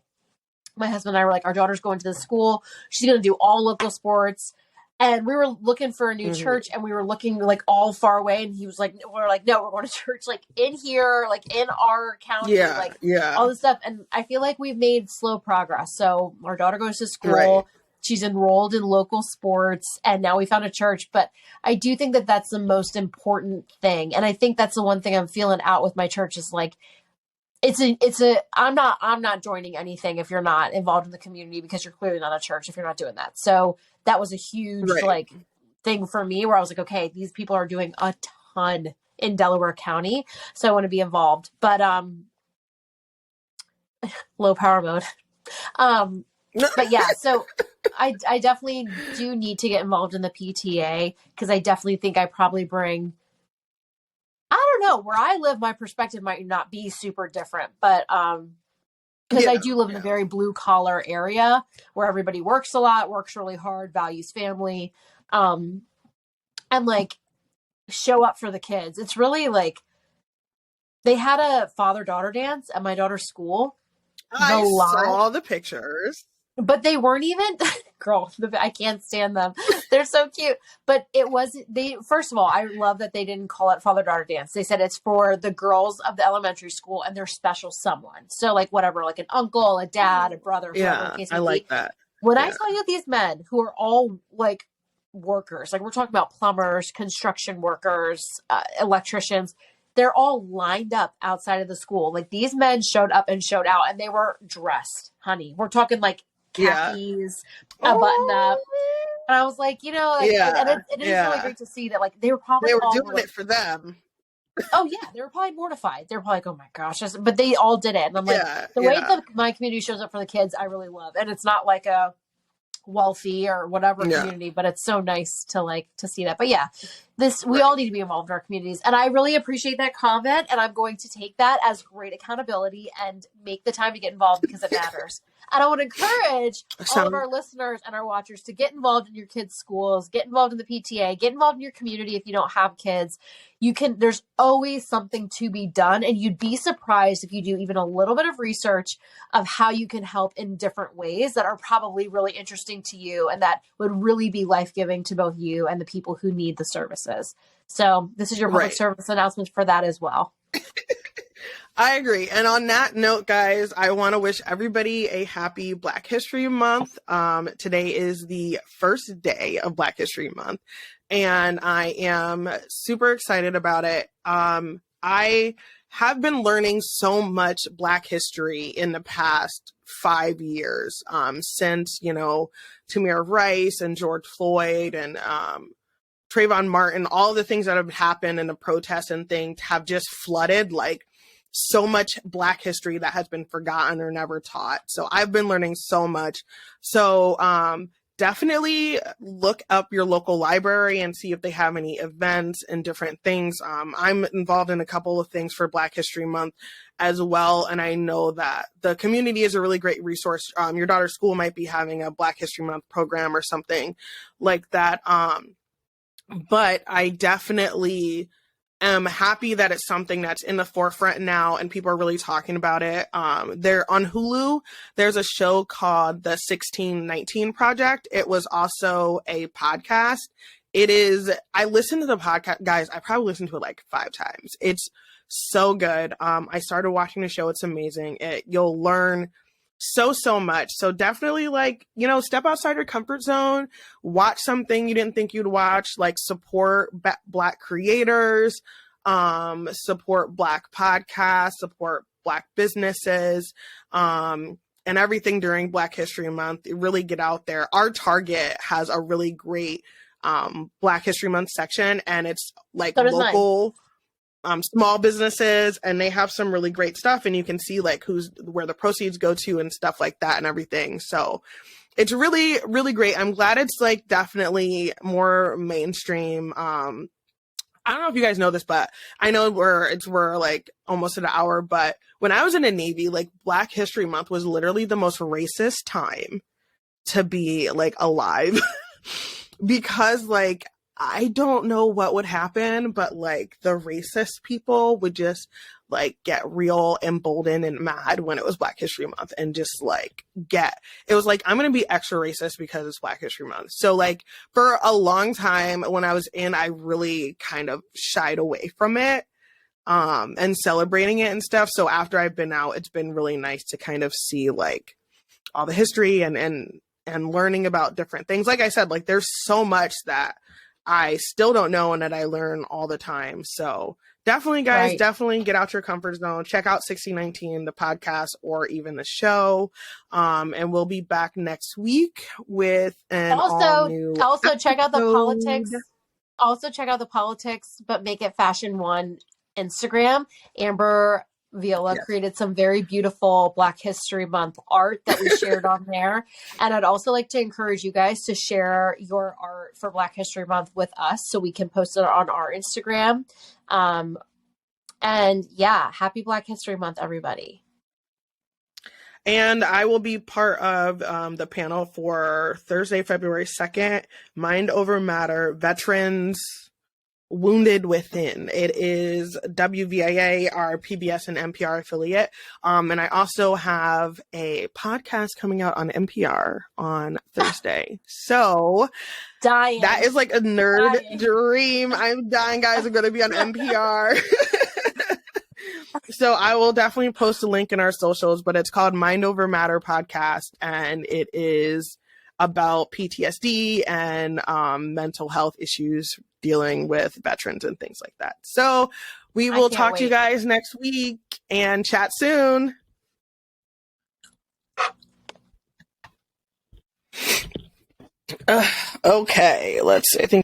[SPEAKER 1] My husband and I were like, our daughter's going to the school. She's going to do all local sports. And we were looking for a new church, and we were looking like all far away. And he was like, we're like, no, we're going to church like in here, like in our county, all this stuff. And I feel like we've made slow progress. So our daughter goes to school. Right. She's enrolled in local sports, and now we found a church. But I do think that that's the most important thing. And I think that's the one thing I'm feeling out with my church is like, I'm not joining anything if you're not involved in the community, because you're clearly not a church if you're not doing that. So that was a huge thing for me where I was like, okay, these people are doing a ton in Delaware County. So I want to be involved, but, low power mode. But yeah, so I definitely do need to get involved in the PTA because I definitely think I probably bring, I don't know, where I live, my perspective might not be super different, but because I do live in a very blue collar area where everybody works a lot, works really hard, values family, and like show up for the kids. It's really like they had a father-daughter dance at my daughter's school.
[SPEAKER 2] I saw the pictures.
[SPEAKER 1] But they weren't even, girl, I can't stand them. They're so cute. But it wasn't, first of all, I love that they didn't call it father-daughter dance. They said it's for the girls of the elementary school and their special someone. So like whatever, like an uncle, a dad, a brother.
[SPEAKER 2] Yeah, I like that.
[SPEAKER 1] When I tell you these men who are all like workers, like we're talking about plumbers, construction workers, electricians, they're all lined up outside of the school. Like these men showed up and showed out and they were dressed, honey. We're talking like khakis, a button up. And I was like, you know, and it is really great to see that like they were
[SPEAKER 2] doing it for them.
[SPEAKER 1] Oh yeah, they were probably mortified. They were probably like, oh my gosh, but they all did it. And I'm like, the way that my community shows up for the kids, I really love. And it's not like a wealthy or whatever community, but it's so nice to see that. But yeah, we all need to be involved in our communities. And I really appreciate that comment. And I'm going to take that as great accountability and make the time to get involved because it matters. And I want to encourage all of our listeners and our watchers to get involved in your kids' schools, get involved in the PTA, get involved in your community if you don't have kids. There's always something to be done. And you'd be surprised if you do even a little bit of research of how you can help in different ways that are probably really interesting to you and that would really be life-giving to both you and the people who need the services. So this is your public service announcement for that as well.
[SPEAKER 2] I agree. And on that note, guys, I want to wish everybody a happy Black History Month. Today is the first day of Black History Month, and I am super excited about it. I have been learning so much Black history in the past 5 years, since, Tamir Rice and George Floyd and Trayvon Martin, all the things that have happened and the protests and things have just flooded like so much Black history that has been forgotten or never taught. So I've been learning so much. So definitely look up your local library and see if they have any events and different things. I'm involved in a couple of things for Black History Month as well. And I know that the community is a really great resource. Your daughter's school might be having a Black History Month program or something like that. But I definitely am happy that it's something that's in the forefront now and people are really talking about it. There on Hulu, there's a show called The 1619 Project. It was also a podcast. I listened to the podcast, guys, I probably listened to it like 5 times. It's so good. I started watching the show. It's amazing. You'll learn so much. So definitely step outside your comfort zone, watch something you didn't think you'd watch, like support Black creators, support Black podcasts, support Black businesses, and everything during Black History Month. Really get out there. Our Target has a really great Black History Month section, and it's like local small businesses, and they have some really great stuff, and you can see like where the proceeds go to and stuff like that and everything. So it's really, really great. I'm glad it's like definitely more mainstream. I don't know if you guys know this, but I know we're like almost at an hour, but when I was in the Navy, like Black History Month was literally the most racist time to be like alive because like I don't know what would happen, but like the racist people would just like get real emboldened and mad when it was Black History Month and just like it was like, I'm going to be extra racist because it's Black History Month. So like for a long time when I was I really kind of shied away from it, and celebrating it and stuff. So after I've been out, it's been really nice to kind of see like all the history and learning about different things. Like I said, like there's so much that I still don't know and that I learn all the time. So definitely, guys, definitely get out your comfort zone. Check out 1619, the podcast, or even the show. And we'll be back next week with an all new
[SPEAKER 1] also check out the politics. Also check out the politics, but make it Fashion One Instagram. Amber Viola created some very beautiful Black History Month art that we shared on there. And I'd also like to encourage you guys to share your art for Black History Month with us so we can post it on our Instagram. And yeah, happy Black History Month, everybody.
[SPEAKER 2] And I will be part of the panel for Thursday, February 2nd, Mind Over Matter, Veterans Wounded Within. It is WVIA, our PBS and NPR affiliate. And I also have a podcast coming out on NPR on Thursday. So
[SPEAKER 1] dying.
[SPEAKER 2] That is like a nerd dream. I'm dying, guys. I'm going to be on NPR. So I will definitely post a link in our socials, but it's called Mind Over Matter Podcast. And it is about PTSD and mental health issues dealing with veterans and things like that. So we will talk to you guys next week and chat soon. Okay, let's see. I think